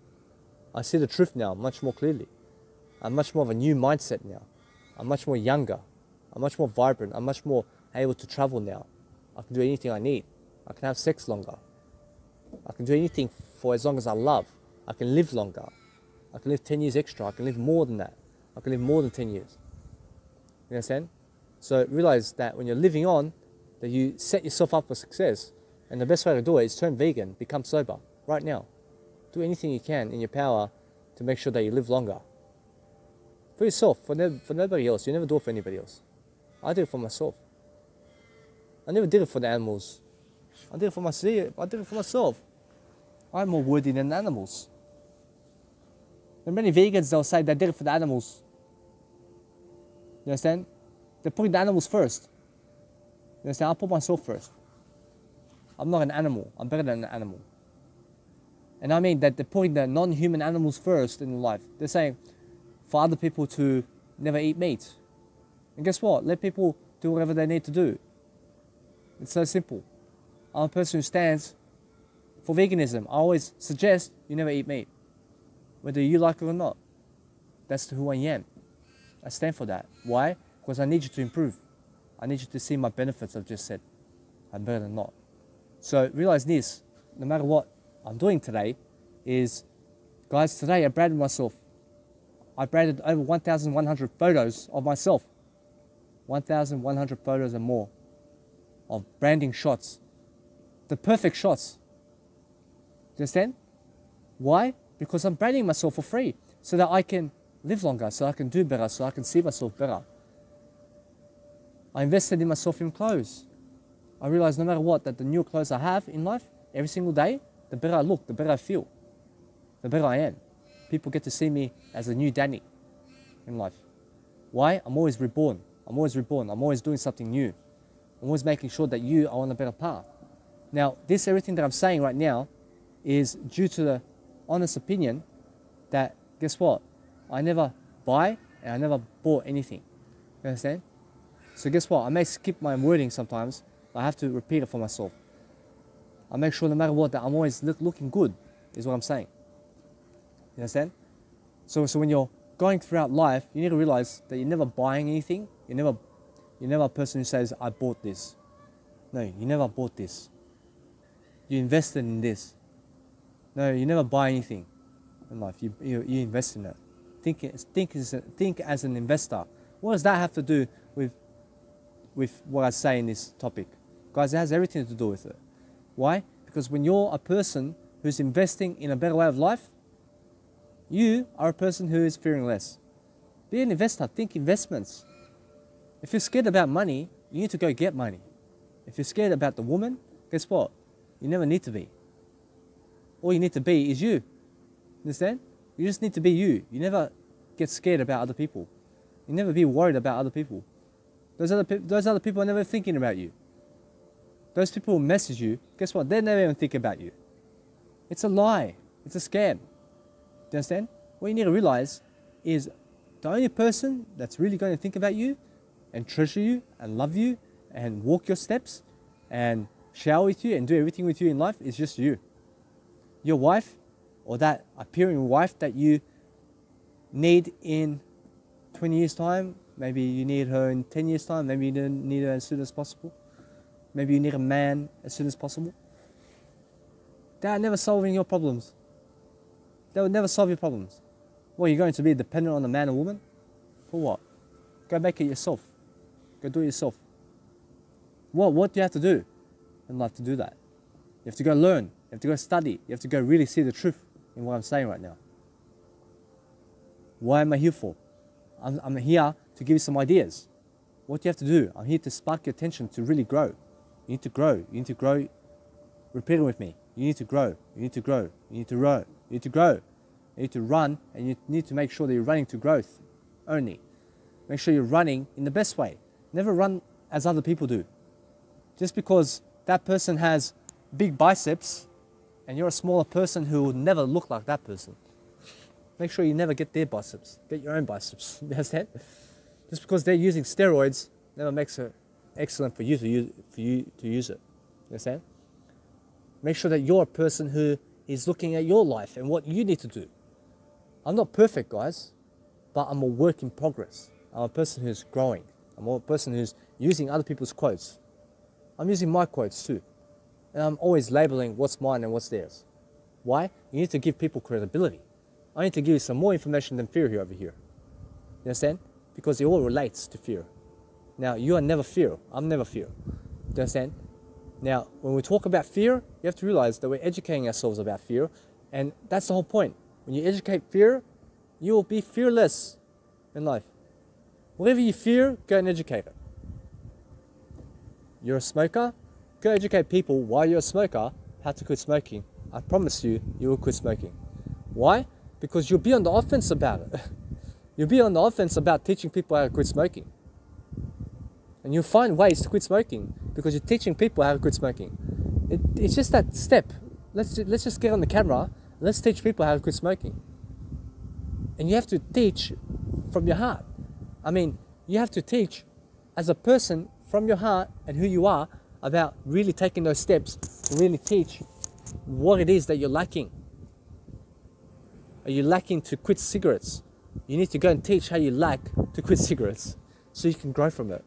I see the truth now much more clearly. I'm much more of a new mindset now. I'm much more younger. I'm much more vibrant. I'm much more able to travel now. I can do anything I need. I can have sex longer. I can do anything for as long as I love. I can live longer. I can live 10 years extra. I can live more than that. I can live more than 10 years. You understand? So realize that when you're living on, that you set yourself up for success. And the best way to do it is turn vegan, become sober, right now. Do anything you can in your power to make sure that you live longer. For yourself, for nobody else. You never do it for anybody else. I do it for myself. I never did it for the animals. I did it for myself. I'm more worthy than the animals. There are many vegans that will say they did it for the animals. You understand? They're putting the animals first. You understand? I'll put myself first. I'm not an animal. I'm better than an animal. And I mean that they're putting the non-human animals first in life. They're saying for other people to never eat meat. And guess what? Let people do whatever they need to do. It's so simple. I'm a person who stands for veganism. I always suggest you never eat meat, whether you like it or not. That's who I am. I stand for that. Why? Because I need you to improve. I need you to see my benefits I've just said. I'm better than not. So realize this, no matter what I'm doing today is, guys, today I branded myself. I branded over 1,100 photos of myself. 1,100 photos and more of branding shots. The perfect shots. Do you understand? Why? Because I'm branding myself for free so that I can live longer, so I can do better, so I can see myself better. I invested in myself in clothes. I realized no matter what, that the newer clothes I have in life, every single day, the better I look, the better I feel, the better I am. People get to see me as a new Danny in life. Why? I'm always reborn. I'm always reborn. I'm always doing something new. I'm always making sure that you are on a better path. Now, everything that I'm saying right now is due to the honest opinion that, guess what? I never buy and I never bought anything. You understand? So guess what? I may skip my wording sometimes, but I have to repeat it for myself. I make sure no matter what that I'm always looking good, is what I'm saying. You understand? So when you're going throughout life, you need to realize that you're never buying anything. You're never a person who says, I bought this. No, you never bought this. You invested in this. No, you never buy anything in life. You invest in it. Think as an investor. What does that have to do with what I say in this topic? Guys, it has everything to do with it. Why? Because when you're a person who's investing in a better way of life, you are a person who is fearing less. Be an investor. Think investments. If you're scared about money, you need to go get money. If you're scared about the woman, guess what? You never need to be. All you need to be is you. Understand? You just need to be you. You never get scared about other people. You never be worried about other people. Those other people are never thinking about you. Those people who message you, guess what? They never even think about you. It's a lie. It's a scam. Do you understand? What you need to realize is the only person that's really going to think about you and treasure you and love you and walk your steps and shower with you and do everything with you in life is just you. Your wife, or that appearing wife that you need in 20 years' time, maybe you need her in 10 years' time, maybe you don't need her as soon as possible. Maybe you need a man as soon as possible. They are never solving your problems. They will never solve your problems. Well, you're going to be dependent on a man or woman? For what? Go make it yourself. Go do it yourself. What do you have to do in life to do that? You have to go learn. You have to go study. You have to go really see the truth in what I'm saying right now. Why am I here for? I'm here to give you some ideas. What do you have to do? I'm here to spark your attention to really grow. You need to grow. You need to grow. Repeat it with me. You need to grow. You need to grow. You need to grow. You need to grow. You need to run, and you need to make sure that you're running to growth only. Make sure you're running in the best way. Never run as other people do. Just because that person has big biceps and you're a smaller person who will never look like that person. Make sure you never get their biceps. Get your own biceps. You understand? Just because they're using steroids never makes it excellent for you to use it. You understand? Make sure that you're a person who is looking at your life and what you need to do. I'm not perfect, guys, but I'm a work in progress. I'm a person who's growing. I'm a person who's using other people's quotes. I'm using my quotes too. And I'm always labeling what's mine and what's theirs. Why? You need to give people credibility. I need to give you some more information than fear here over here. You understand? Because it all relates to fear. Now, you are never fear. I'm never fear. Do you understand? Now, when we talk about fear, you have to realize that we're educating ourselves about fear. And that's the whole point. When you educate fear, you will be fearless in life. Whatever you fear, go and educate it. You're a smoker? Go educate people while you're a smoker how to quit smoking. I promise you, you will quit smoking. Why? Because you'll be on the offense about it. You'll be on the offense about teaching people how to quit smoking. And you'll find ways to quit smoking because you're teaching people how to quit smoking. It's just that step. Let's just get on the camera. Let's teach people how to quit smoking. And you have to teach from your heart. I mean, you have to teach as a person from your heart and who you are about really taking those steps to really teach what it is that you're lacking. Are you lacking to quit cigarettes? You need to go and teach how you lack to quit cigarettes so you can grow from it.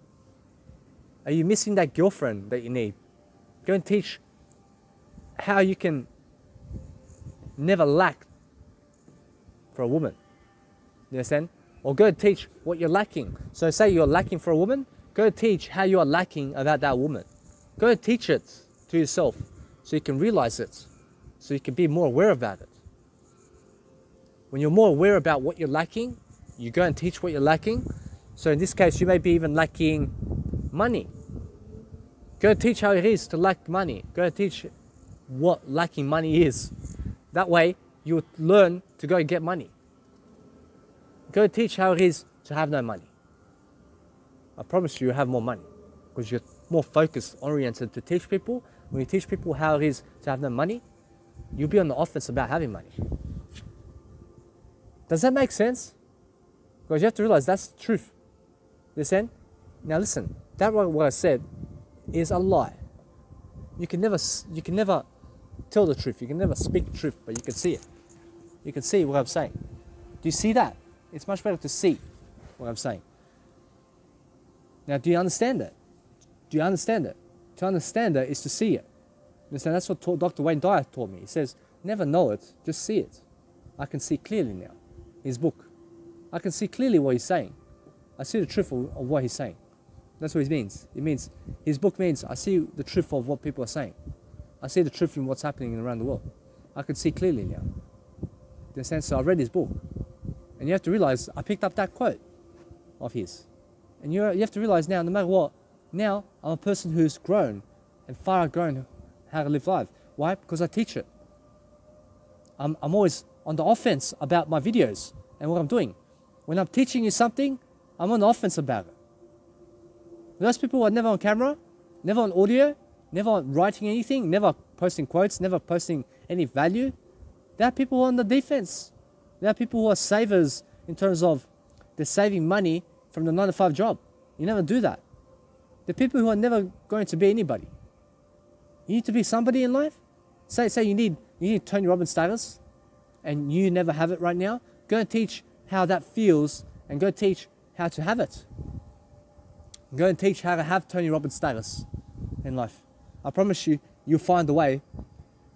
Are you missing that girlfriend that you need? Go and teach how you can never lack for a woman. You understand? Or go and teach what you're lacking. So say you're lacking for a woman, go teach how you are lacking about that woman. Go and teach it to yourself so you can realize it, so you can be more aware about it. When you're more aware about what you're lacking, you go and teach what you're lacking. So in this case, you may be even lacking money. Go and teach how it is to lack money. Go and teach what lacking money is. That way, you'll learn to go and get money. Go teach how it is to have no money. I promise you, you'll have more money because you're more focused, oriented to teach people. When you teach people how it is to have no money, you'll be on the offense about having money. Does that make sense? Because you have to realize that's the truth. Listen? Now listen, that what I said is a lie. You can never tell the truth. You can never speak the truth, but you can see it. You can see what I'm saying. Do you see that? It's much better to see what I'm saying. Now, do you understand that? Do you understand it? To understand it is to see it. Listen, that's what Dr. Wayne Dyer taught me. He says, never know it, just see it. I can see clearly now. His book. I can see clearly what he's saying. I see the truth of what he's saying. That's what it means. It means, his book means, I see the truth of what people are saying. I see the truth in what's happening around the world. I can see clearly now. In a sense, so I read his book. And you have to realize, I picked up that quote of his. And you have to realize now, no matter what, now I'm a person who's grown and far outgrown how to live life. Why? Because I teach it. I'm always on the offense about my videos and what I'm doing. When I'm teaching you something, I'm on the offense about it. Those people who are never on camera, never on audio, never writing anything, never posting quotes, never posting any value, there are people who are on the defense. There are people who are savers in terms of they're saving money from the 9-to-5 job. You never do that. The people who are never going to be anybody. You need to be somebody in life. Say you need Tony Robbins status, and you never have it right now. Go and teach how that feels, and go teach how to have it. Go and teach how to have Tony Robbins status in life. I promise you, you'll find a way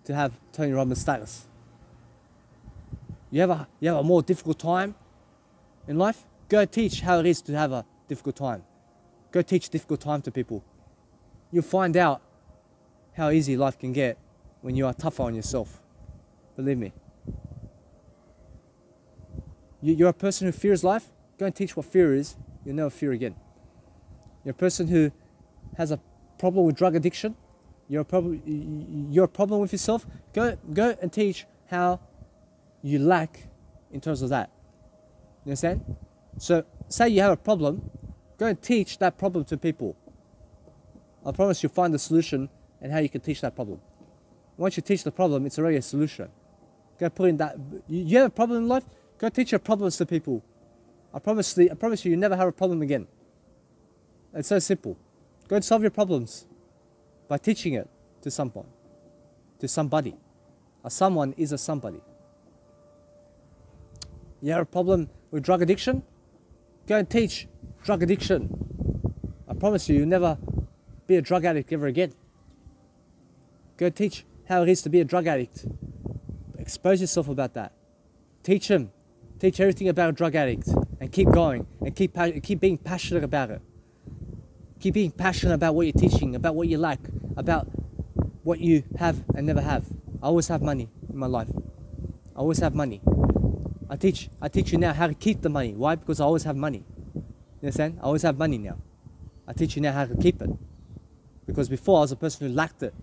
to have Tony Robbins status. You have a more difficult time in life. Go teach how it is to have a difficult time. Go teach difficult time to people. You'll find out how easy life can get when you are tougher on yourself. Believe me. You're a person who fears life. Go and teach what fear is. You'll never fear again. You're a person who has a problem with drug addiction. You're a problem with yourself. Go and teach how you lack in terms of that. You understand? So say you have a problem, go and teach that problem to people. I promise you'll find the solution and how you can teach that problem. Once you teach the problem, it's already a solution. Go put in that. You have a problem in life, go teach your problems to people. I promise you, you never have a problem again. It's so simple. Go and solve your problems by teaching it to someone, to somebody. A someone is a somebody. You have a problem with drug addiction? Go and teach drug addiction. I promise you, you'll never be a drug addict ever again. Go teach how it is to be a drug addict. Expose yourself about that. Teach them. Teach everything about a drug addict. And keep going. And keep being passionate about it. Keep being passionate about what you're teaching, about what you lack, about what you have and never have. I always have money in my life. I always have money. I teach you now how to keep the money. Why? Because I always have money. You understand? I always have money now. I teach you now how to keep it. Because before I was a person who lacked it.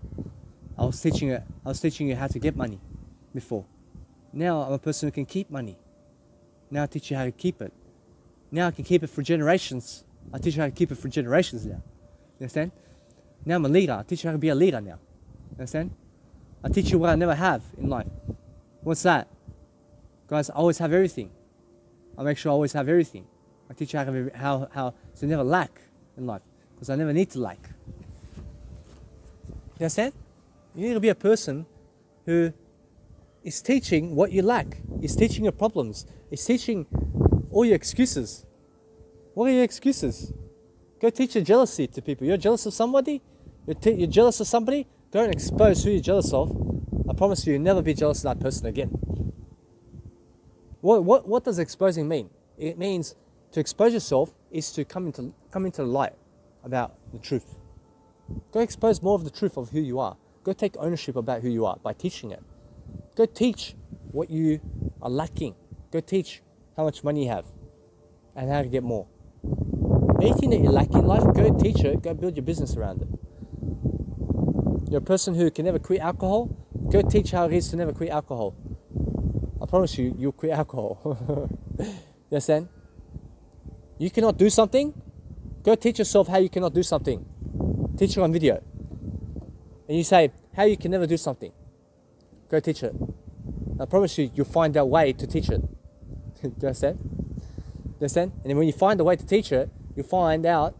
I was teaching you how to get money before. Now I'm a person who can keep money. Now I teach you how to keep it. Now I can keep it for generations. I teach you how to keep it for generations now. You understand? Now I'm a leader. I teach you how to be a leader now. You understand? I teach you what I never have in life. What's that? Guys, I always have everything. I make sure I always have everything. I teach you how to never lack in life. Because I never need to lack. You understand? You need to be a person who is teaching what you lack. Is teaching your problems. Is teaching all your excuses. What are your excuses? Go teach your jealousy to people. You're jealous of somebody? You're jealous of somebody? Go and expose who you're jealous of. I promise you, you'll never be jealous of that person again. What does exposing mean? It means to expose yourself is to come into the light about the truth. Go expose more of the truth of who you are. Go take ownership about who you are by teaching it. Go teach what you are lacking. Go teach how much money you have and how to get more. Anything that you lack in life, go teach it. Go build your business around it. You're a person who can never quit alcohol. Go teach how it is to never quit alcohol. I promise you, you'll quit alcohol. You understand? You cannot do something? Go teach yourself how you cannot do something. Teach it on video. And you say, how you can never do something. Go teach it. I promise you, you'll find that way to teach it. Do you understand? You understand? And then when you find a way to teach it, you'll find out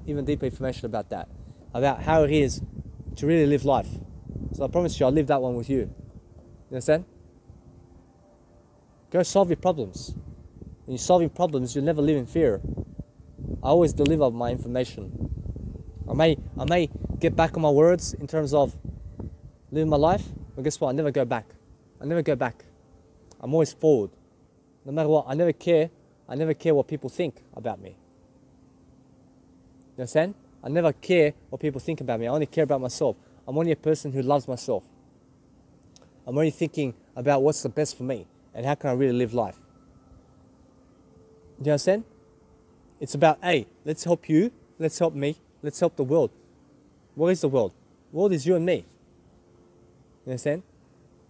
even deeper information about that. About how it is to really live life. So I promise you, I'll live that one with you. You understand? Go solve your problems. When you're solving problems, you'll never live in fear. I always deliver my information. I may get back on my words in terms of living my life, but guess what? I never go back. I never go back. I'm always forward. No matter what, I never care. I never care what people think about me. You understand? I never care what people think about me. I only care about myself. I'm only a person who loves myself. I'm only thinking about what's the best for me and how can I really live life. Do you understand? It's about, hey, let's help you, let's help me, let's help the world. What is the world? The world is you and me. You understand?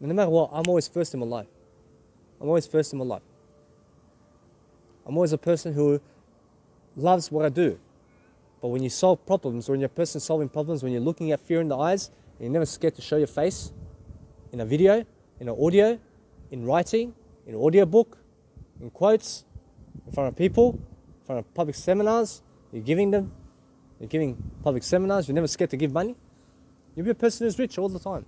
And no matter what, I'm always first in my life. I'm always first in my life. I'm always a person who loves what I do. But when you solve problems, when you're a person solving problems, when you're looking at fear in the eyes, and you're never scared to show your face, in a video, in an audio, in writing, in an audiobook, in quotes, in front of people, in front of public seminars, you're giving public seminars, you're never scared to give money. You'll be a person who's rich all the time.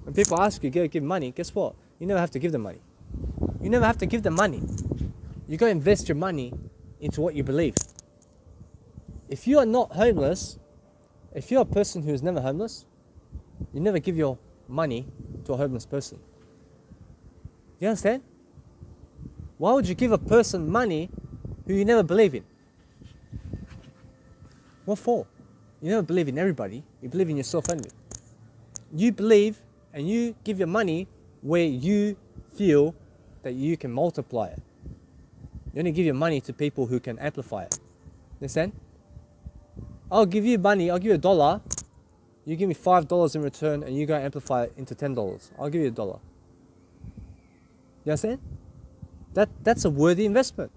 When people ask you, go give money, guess what? You never have to give them money. You never have to give them money. You go invest your money into what you believe. If you are not homeless, if you're a person who is never homeless, you never give your money to a homeless person. You understand? Why would you give a person money who you never believe in? What for? You never believe in everybody. You believe in yourself only. You believe and you give your money where you feel that you can multiply it. You only give your money to people who can amplify it. Understand? I'll give you money, I'll give you $1. You give me $5 in return and you go amplify it into $10. I'll give you $1. You understand? That's a worthy investment.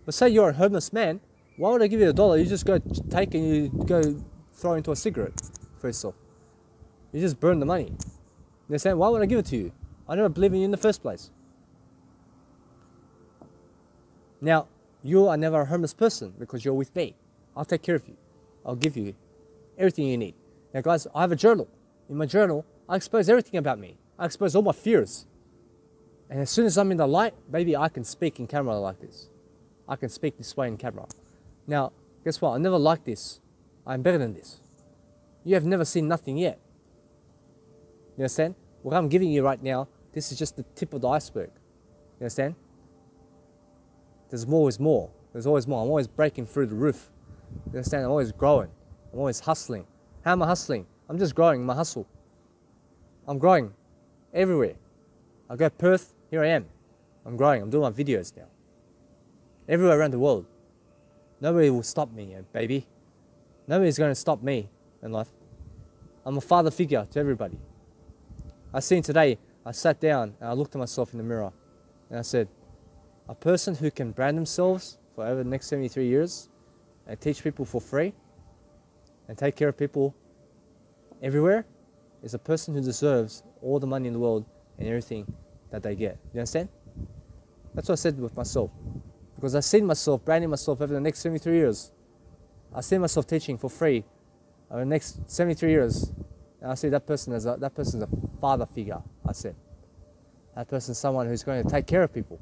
But say you're a homeless man, why would I give you $1? You just go take and you go throw into a cigarette for yourself. You just burn the money. You understand? Why would I give it to you? I never believe in you in the first place. Now, you are never a homeless person because you're with me. I'll take care of you. I'll give you everything you need. Now guys, I have a journal. In my journal, I expose everything about me. I expose all my fears. And as soon as I'm in the light, baby, I can speak in camera like this. I can speak this way in camera. Now, guess what? I never liked this. I'm better than this. You have never seen nothing yet. You understand? What I'm giving you right now, this is just the tip of the iceberg. You understand? There's always more. There's always more. I'm always breaking through the roof. You understand? I'm always growing. I'm always hustling. How am I hustling? I'm just growing my hustle. I'm growing everywhere. I go Perth, here I am. I'm growing. I'm doing my videos now. Everywhere around the world. Nobody will stop me, baby. Nobody's going to stop me in life. I'm a father figure to everybody. I seen today, I sat down and I looked at myself in the mirror and I said, a person who can brand themselves for over the next 73 years and teach people for free and take care of people everywhere is a person who deserves all the money in the world and everything that they get. You understand? That's what I said with myself. Because I've seen myself branding myself over the next 73 years. I see myself teaching for free over the next 73 years. And I see that person as that person's a father figure, I said. That person's someone who's going to take care of people.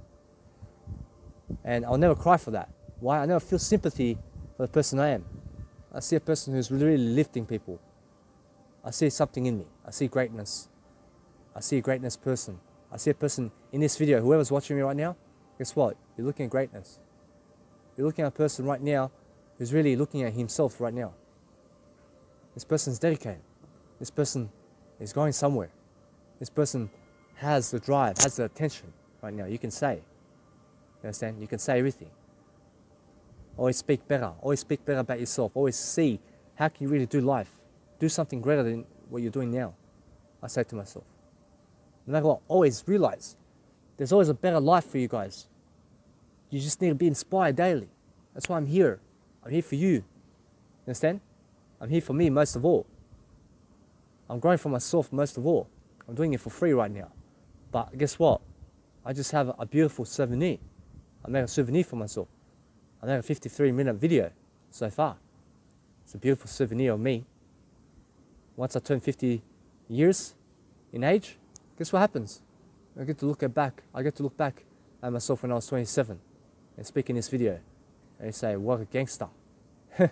And I'll never cry for that. Why? I never feel sympathy for the person I am. I see a person who's really lifting people. I see something in me. I see greatness. I see a greatness person. I see a person in this video, whoever's watching me right now, guess what? You're looking at greatness. You're looking at a person right now who's really looking at himself right now. This person's dedicated. This person is going somewhere. This person has the drive, has the attention right now. You can say. You understand? You can say everything. Always speak better. Always speak better about yourself. Always see how can you really do life. Do something greater than what you're doing now. I say to myself. No matter what, always realize there's always a better life for you guys. You just need to be inspired daily. That's why I'm here. I'm here for you. Understand? I'm here for me most of all. I'm growing for myself most of all. I'm doing it for free right now. But guess what? I just have a beautiful souvenir. I made a souvenir for myself. I made a 53-minute video so far. It's a beautiful souvenir of me. Once I turn 50 years in age, guess what happens? I get to look back at myself when I was 27 and speak in this video and say, what a gangster. You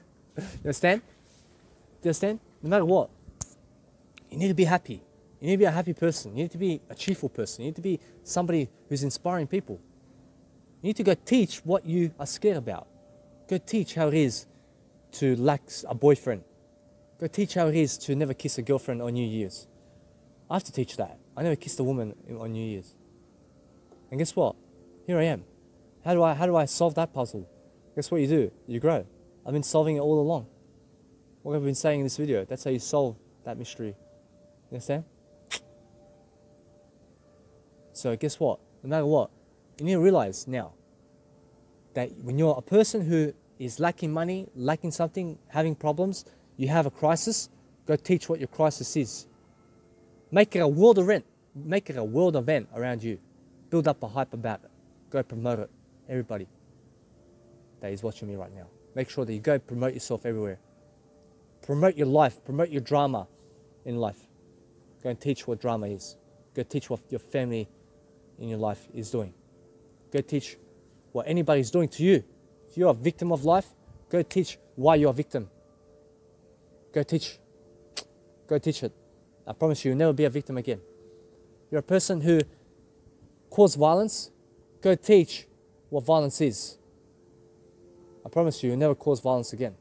understand? Do you understand? No matter what, you need to be happy. You need to be a happy person. You need to be a cheerful person. You need to be somebody who's inspiring people. You need to go teach what you are scared about. Go teach how it is to lack a boyfriend. Go teach how it is to never kiss a girlfriend on New Year's. I have to teach that. I never kissed a woman on New Year's. And guess what? Here I am. How do I solve that puzzle? Guess what you do? You grow. I've been solving it all along. What I've been saying in this video, that's how you solve that mystery. You understand? So guess what? No matter what, you need to realize now that when you're a person who is lacking money, lacking something, having problems, you have a crisis, go teach what your crisis is. Make it a world event. Make it a world event around you. Build up a hype about it. Go promote it. Everybody that is watching me right now. Make sure that you go promote yourself everywhere. promote your life, promote your drama in life. Go and teach what drama is. Go teach what your family in your life is doing. Go teach what anybody's doing to you. If you're a victim of life, go teach why you're a victim. Go teach. Go teach it. I promise you, you'll never be a victim again. You're a person who caused violence, go teach what violence is. I promise you, you'll never cause violence again.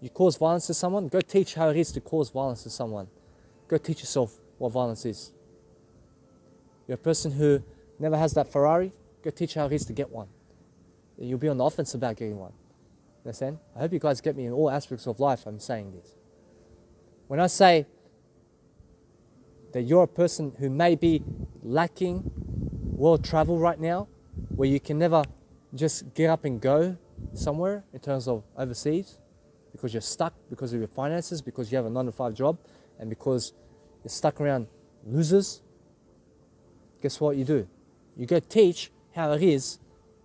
You cause violence to someone, go teach how it is to cause violence to someone. Go teach yourself what violence is. You're a person who never has that Ferrari, go teach how it is to get one. You'll be on the offense about getting one. Understand? I hope you guys get me in all aspects of life. I'm saying this. When I say that you're a person who may be lacking world travel right now, where you can never just get up and go somewhere in terms of overseas, because you're stuck because of your finances, because you have a 9-to-5 job, and because you're stuck around losers, guess what you do? You go teach how it is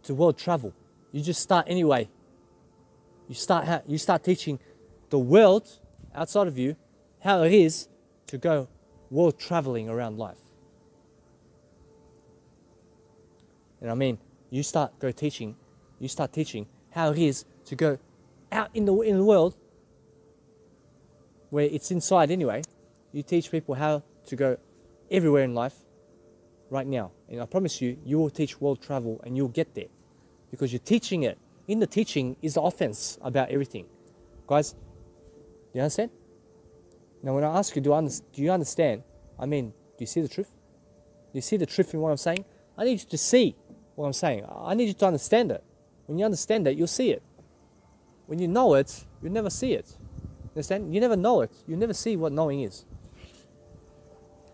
to world travel. You just start anyway. You start teaching the world outside of you how it is to go world traveling around life. And I mean, you start teaching how it is to go out in the world where it's inside anyway. You teach people how to go everywhere in life right now. And I promise you, you will teach world travel and you'll get there because you're teaching it. In the teaching is the offense about everything. Guys, do you understand? Now when I ask you, do you understand? I mean, do you see the truth? Do you see the truth in what I'm saying? I need you to see what I'm saying. I need you to understand it. When you understand it, you'll see it. When you know it, you'll never see it. Understand? You never know it. You never see what knowing is.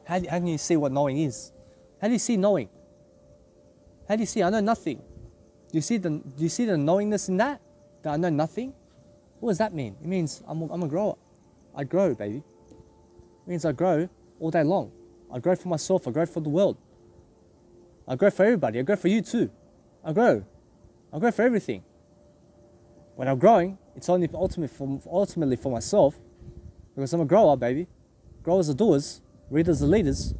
How can you see what knowing is? How do you see knowing? How do you see I know nothing? Do you see the knowingness in that? That I know nothing? What does that mean? It means I'm a grower. I grow, baby. It means I grow all day long. I grow for myself. I grow for the world. I grow for everybody. I grow for you too. I grow for everything. When I'm growing, it's only ultimately for myself, because I'm a grower, baby. Growers are doers. Readers are leaders.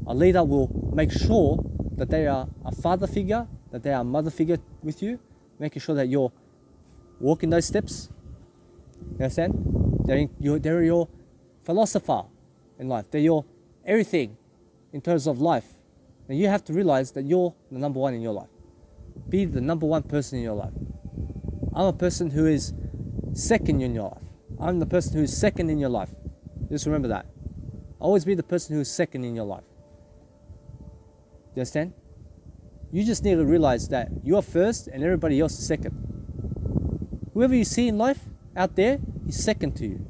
A leader will make sure that they are a father figure, that they are a mother figure with you, making sure that you're walking those steps. You understand? They're your philosopher in life. They're your everything in terms of life. And you have to realize that you're the number one in your life. Be the number one person in your life. I'm a person who is second in your life. I'm the person who is second in your life. Just remember that. Always be the person who is second in your life. You understand? You just need to realize that you're first and everybody else is second. Whoever you see in life out there is second to you.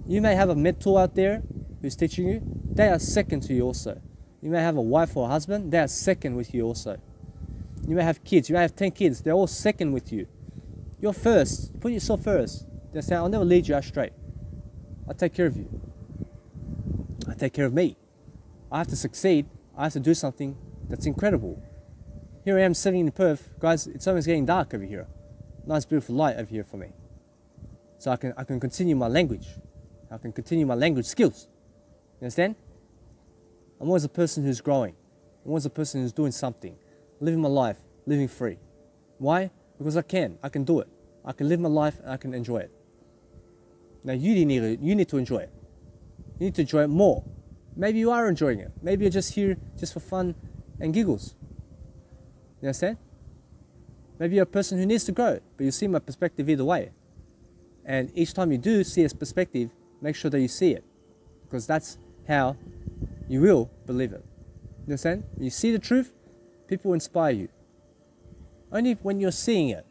You may have a mentor out there who's teaching you. They are second to you also. You may have a wife or a husband. They are second with you also. You may have kids. You may have 10 kids. They're all second with you. You're first. Put yourself first. They say, I'll never lead you astray. I'll take care of you. I take care of me. I have to succeed. I have to do something that's incredible. Here I am sitting in Perth. Guys, it's almost getting dark over here. Nice beautiful light over here for me. So I can continue my language. I can continue my language skills. You understand? I'm always a person who's growing. I'm always a person who's doing something. Living my life, living free. Why? Because I can do it. I can live my life and I can enjoy it. Now you need to enjoy it. You need to enjoy it more. Maybe you are enjoying it. Maybe you're just here just for fun and giggles. You understand? Maybe you're a person who needs to grow, but you see my perspective either way. And each time you do see a perspective, make sure that you see it. Because that's how you will believe it. You understand? When you see the truth, people inspire you. Only when you're seeing it.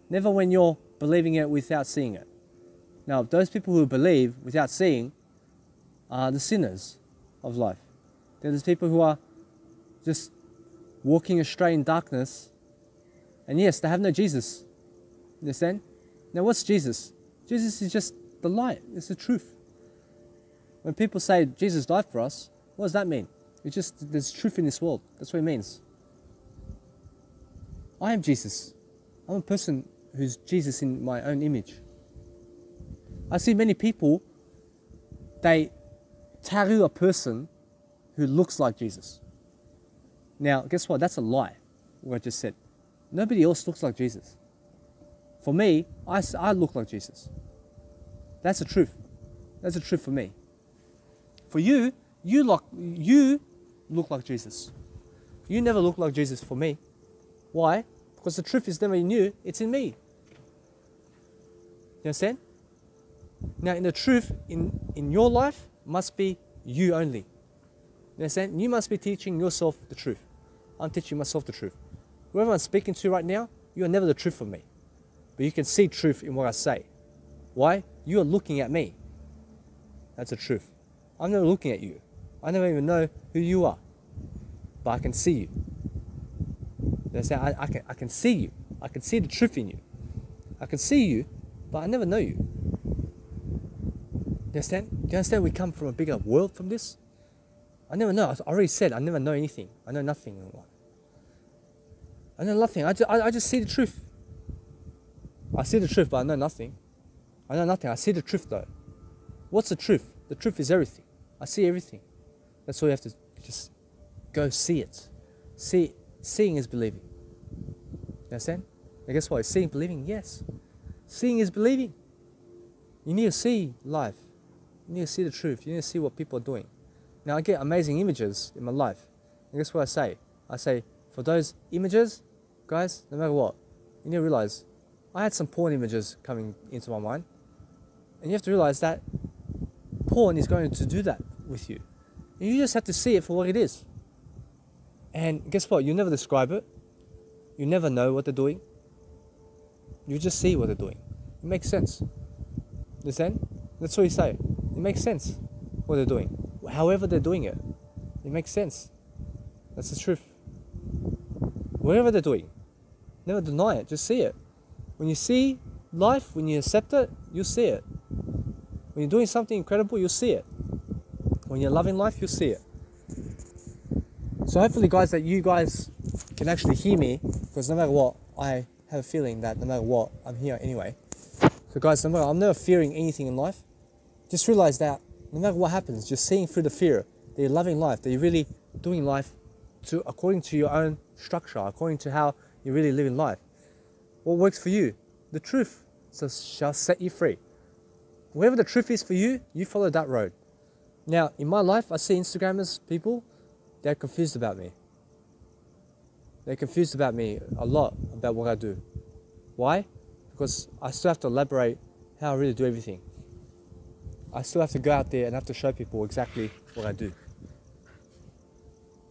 Never when you're believing it without seeing it. Now, those people who believe without seeing are the sinners of life. They're those people who are just walking astray in darkness. And yes, they have no Jesus. You understand? Now, what's Jesus? Jesus is just the light. It's the truth. When people say Jesus died for us, what does that mean? It's just there's truth in this world. That's what it means. I am Jesus. I'm a person who's Jesus in my own image. I see many people, they tattoo a person who looks like Jesus. Now, guess what? That's a lie, what I just said. Nobody else looks like Jesus. For me, I look like Jesus. That's the truth. That's the truth for me. For you, you look like Jesus. You never look like Jesus for me. Why? Because the truth is never in you, it's in me. You understand? Now, in the truth, in your life, must be you only. You understand? You must be teaching yourself the truth. I'm teaching myself the truth. Whoever I'm speaking to right now, you are never the truth for me. But you can see truth in what I say. Why? You are looking at me. That's the truth. I'm never looking at you. I never even know who you are. But I can see you. You understand? I can see you. I can see the truth in you. I can see you, but I never know you. You understand? Do you understand we come from a bigger world from this? I never know. I already said I never know anything. I know nothing in life. I know nothing. I just see the truth. I see the truth, but I know nothing. I know nothing. I see the truth though. What's the truth? The truth is everything. I see everything. That's why you have to just go see it. Seeing is believing. You understand? And guess what? Is seeing believing? Yes. Seeing is believing. You need to see life. You need to see the truth. You need to see what people are doing. Now I get amazing images in my life. And guess what I say? I say, for those images, guys, no matter what, you need to realize I had some porn images coming into my mind. And you have to realize that porn is going to do that with you. And you just have to see it for what it is. And guess what? You never describe it. You never know what they're doing. You just see what they're doing. It makes sense. Understand? That's what you say. It makes sense what they're doing. However they're doing it, it makes sense. That's the truth. Whatever they're doing, never deny it. Just see it. When you see life, when you accept it, you'll see it. When you're doing something incredible, you'll see it. When you're loving life, you'll see it. So hopefully, guys, that you guys can actually hear me, because no matter what, I have a feeling that no matter what, I'm here anyway. So guys, no matter, I'm never fearing anything in life. Just realize that no matter what happens, just seeing through the fear, that you're loving life, that you're really doing life according to your own structure, according to how you're really living life. What works for you? The truth shall set you free. Wherever the truth is for you, you follow that road. Now, in my life, I see Instagrammers, people, they're confused about me. They're confused about me a lot, about what I do. Why? Because I still have to elaborate how I really do everything. I still have to go out there and have to show people exactly what I do.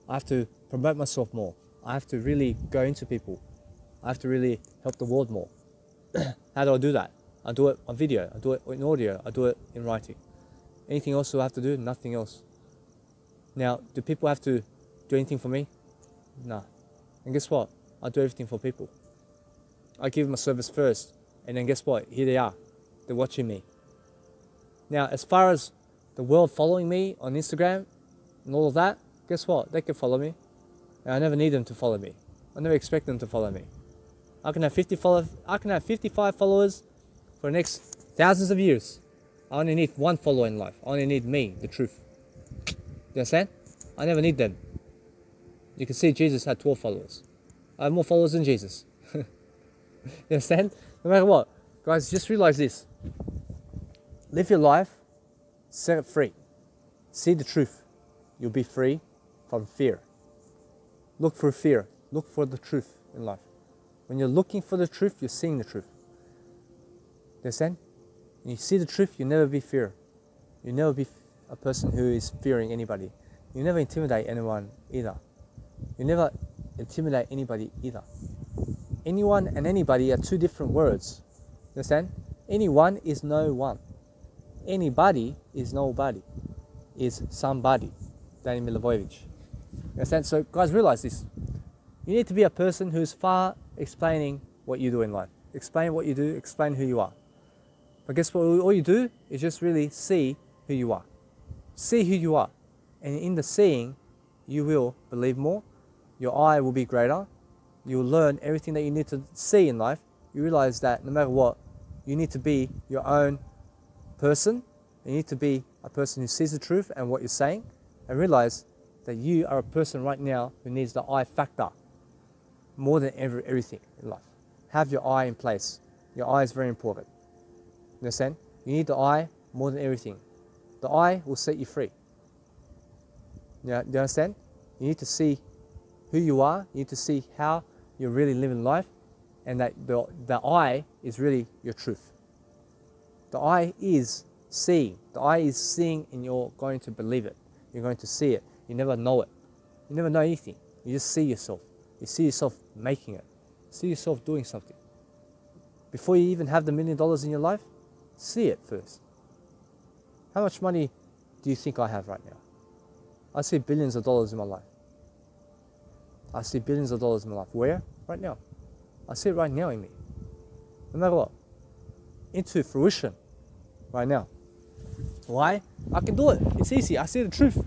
I have to promote myself more. I have to really go into people. I have to really help the world more. How do I do that? I do it on video, I do it in audio, I do it in writing. Anything else do I have to do? Nothing else. Now, do people have to do anything for me? No. And guess what? I do everything for people. I give them a service first, and then guess what? Here they are. They're watching me. Now, as far as the world following me on Instagram and all of that, guess what? They can follow me. And I never need them to follow me. I never expect them to follow me. I can have 55 followers for the next thousands of years. I only need one follower in life. I only need me, the truth. You understand? I never need them. You can see Jesus had 12 followers. I have more followers than Jesus. You understand? No matter what. Guys, just realize this. Live your life, set it free. See the truth. You'll be free from fear. Look for fear. Look for the truth in life. When you're looking for the truth, you're seeing the truth. You understand? When you see the truth, you'll never be fear. You'll never be a person who is fearing anybody. You never intimidate anyone either. You never intimidate anybody either. Anyone and anybody are two different words. You understand? Anyone is no one. Anybody is nobody. Is somebody. Danny Milivojevic. You understand? So guys, realize this. You need to be a person who's far explaining what you do in life. Explain what you do, explain who you are. But guess what? All you do is just really see who you are. See who you are. And in the seeing, you will believe more. Your eye will be greater. You will learn everything that you need to see in life. You realize that no matter what, you need to be your own person. You need to be a person who sees the truth and what you're saying, and realize that you are a person right now who needs the I factor more than everything in life. Have your I in place. Your I is very important. You understand? You need the I more than everything. The I will set you free. Yeah, do you understand? You need to see who you are. You need to see how you're really living life, and that the I is really your truth. The I is seeing. The I is seeing, and you're going to believe it. You're going to see it. You never know it. You never know anything. You just see yourself. You see yourself making it. See yourself doing something. Before you even have the $1 million in your life, see it first. How much money do you think I have right now? I see billions of dollars in my life. I see billions of dollars in my life. Where? Right now. I see it right now in me. No matter what. Into fruition. Right now. Why? I can do it. It's easy. I see the truth.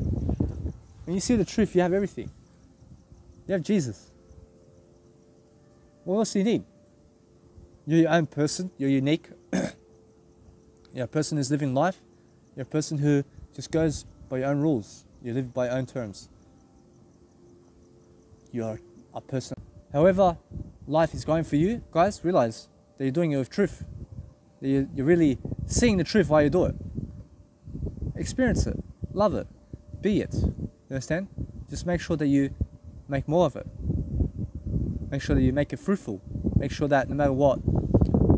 When you see the truth, you have everything. You have Jesus. What else do you need? You're your own person. You're unique. You're a person who's living life. You're a person who just goes by your own rules. You live by your own terms. You're a person. However life is going for you, guys, realize that you're doing it with truth. That you're really seeing the truth while you do it. Experience it. Love it. Be it. You understand? Just make sure that you make more of it. Make sure that you make it fruitful. Make sure that no matter what,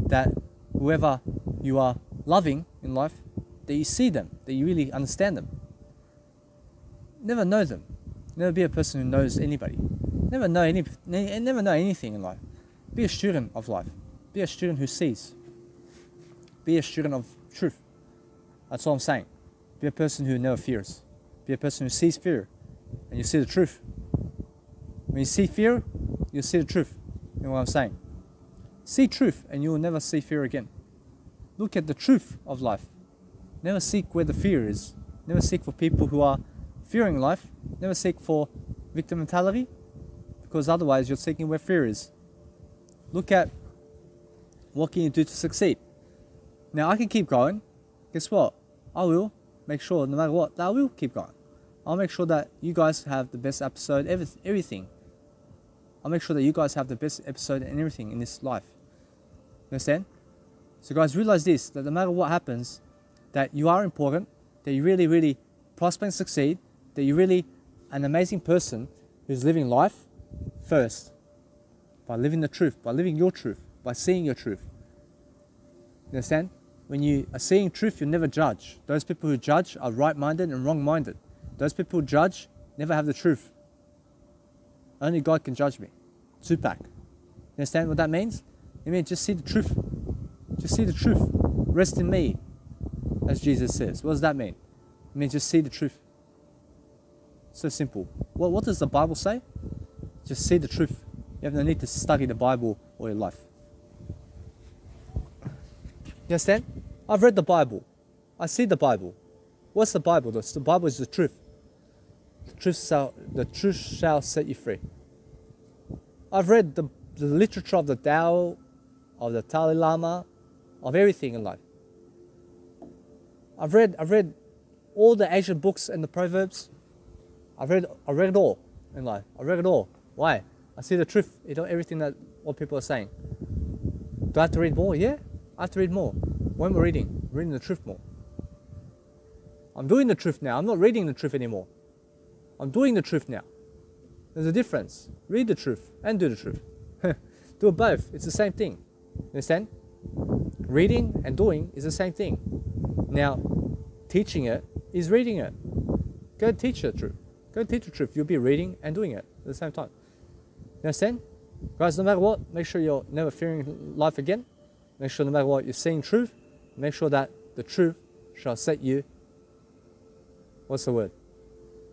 that whoever you are loving in life, that you see them, that you really understand them. Never know them. Never be a person who knows anybody. Never know anything in life. Be a student of life. Be a student who sees. Be a student of truth. That's all I'm saying. Be a person who never fears. Be a person who sees fear, and you see the truth. When you see fear, you'll see the truth. You know what I'm saying? See truth, and you will never see fear again. Look at the truth of life. Never seek where the fear is. Never seek for people who are fearing life. Never seek for victim mentality, because otherwise you're seeking where fear is. Look at what can you do to succeed. Now I can keep going. Guess what? I will make sure no matter what, that I will keep going. I'll make sure that you guys have the best episode, everything. I'll make sure that you guys have the best episode and everything in this life. You understand? So guys, realize this, that no matter what happens, that you are important, that you really, really prosper and succeed, that you're really an amazing person who's living life first. By living the truth, by living your truth, by seeing your truth. You understand? When you are seeing truth, you never judge. Those people who judge are right-minded and wrong-minded. Those people who judge never have the truth. Only God can judge me. Tupac. You understand what that means? It means just see the truth. Just see the truth. Rest in me, as Jesus says. What does that mean? It means just see the truth. So simple. Well, what does the Bible say? Just see the truth. You have no need to study the Bible all your life. You understand? I've read the Bible. I see the Bible. What's the Bible? The Bible is the truth. The truth shall set you free. I've read the literature of the Tao, of the Dalai Lama, of everything in life. I've read all the Asian books and the proverbs. I read it all in life. I read it all. Why? I see the truth in everything that what people are saying. Do I have to read more? Yeah, I have to read more. When we're reading the truth more. I'm doing the truth now. I'm not reading the truth anymore. I'm doing the truth now. There's a difference. Read the truth and do the truth. Do it both. It's the same thing. Understand? Reading and doing is the same thing. Now, teaching it is reading it. Go teach the truth. Go teach the truth. You'll be reading and doing it at the same time. You understand? Guys, no matter what, make sure you're never fearing life again. Make sure no matter what, you're seeing truth. Make sure that the truth shall set you. What's the word?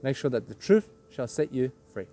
Make sure that the truth shall set you free.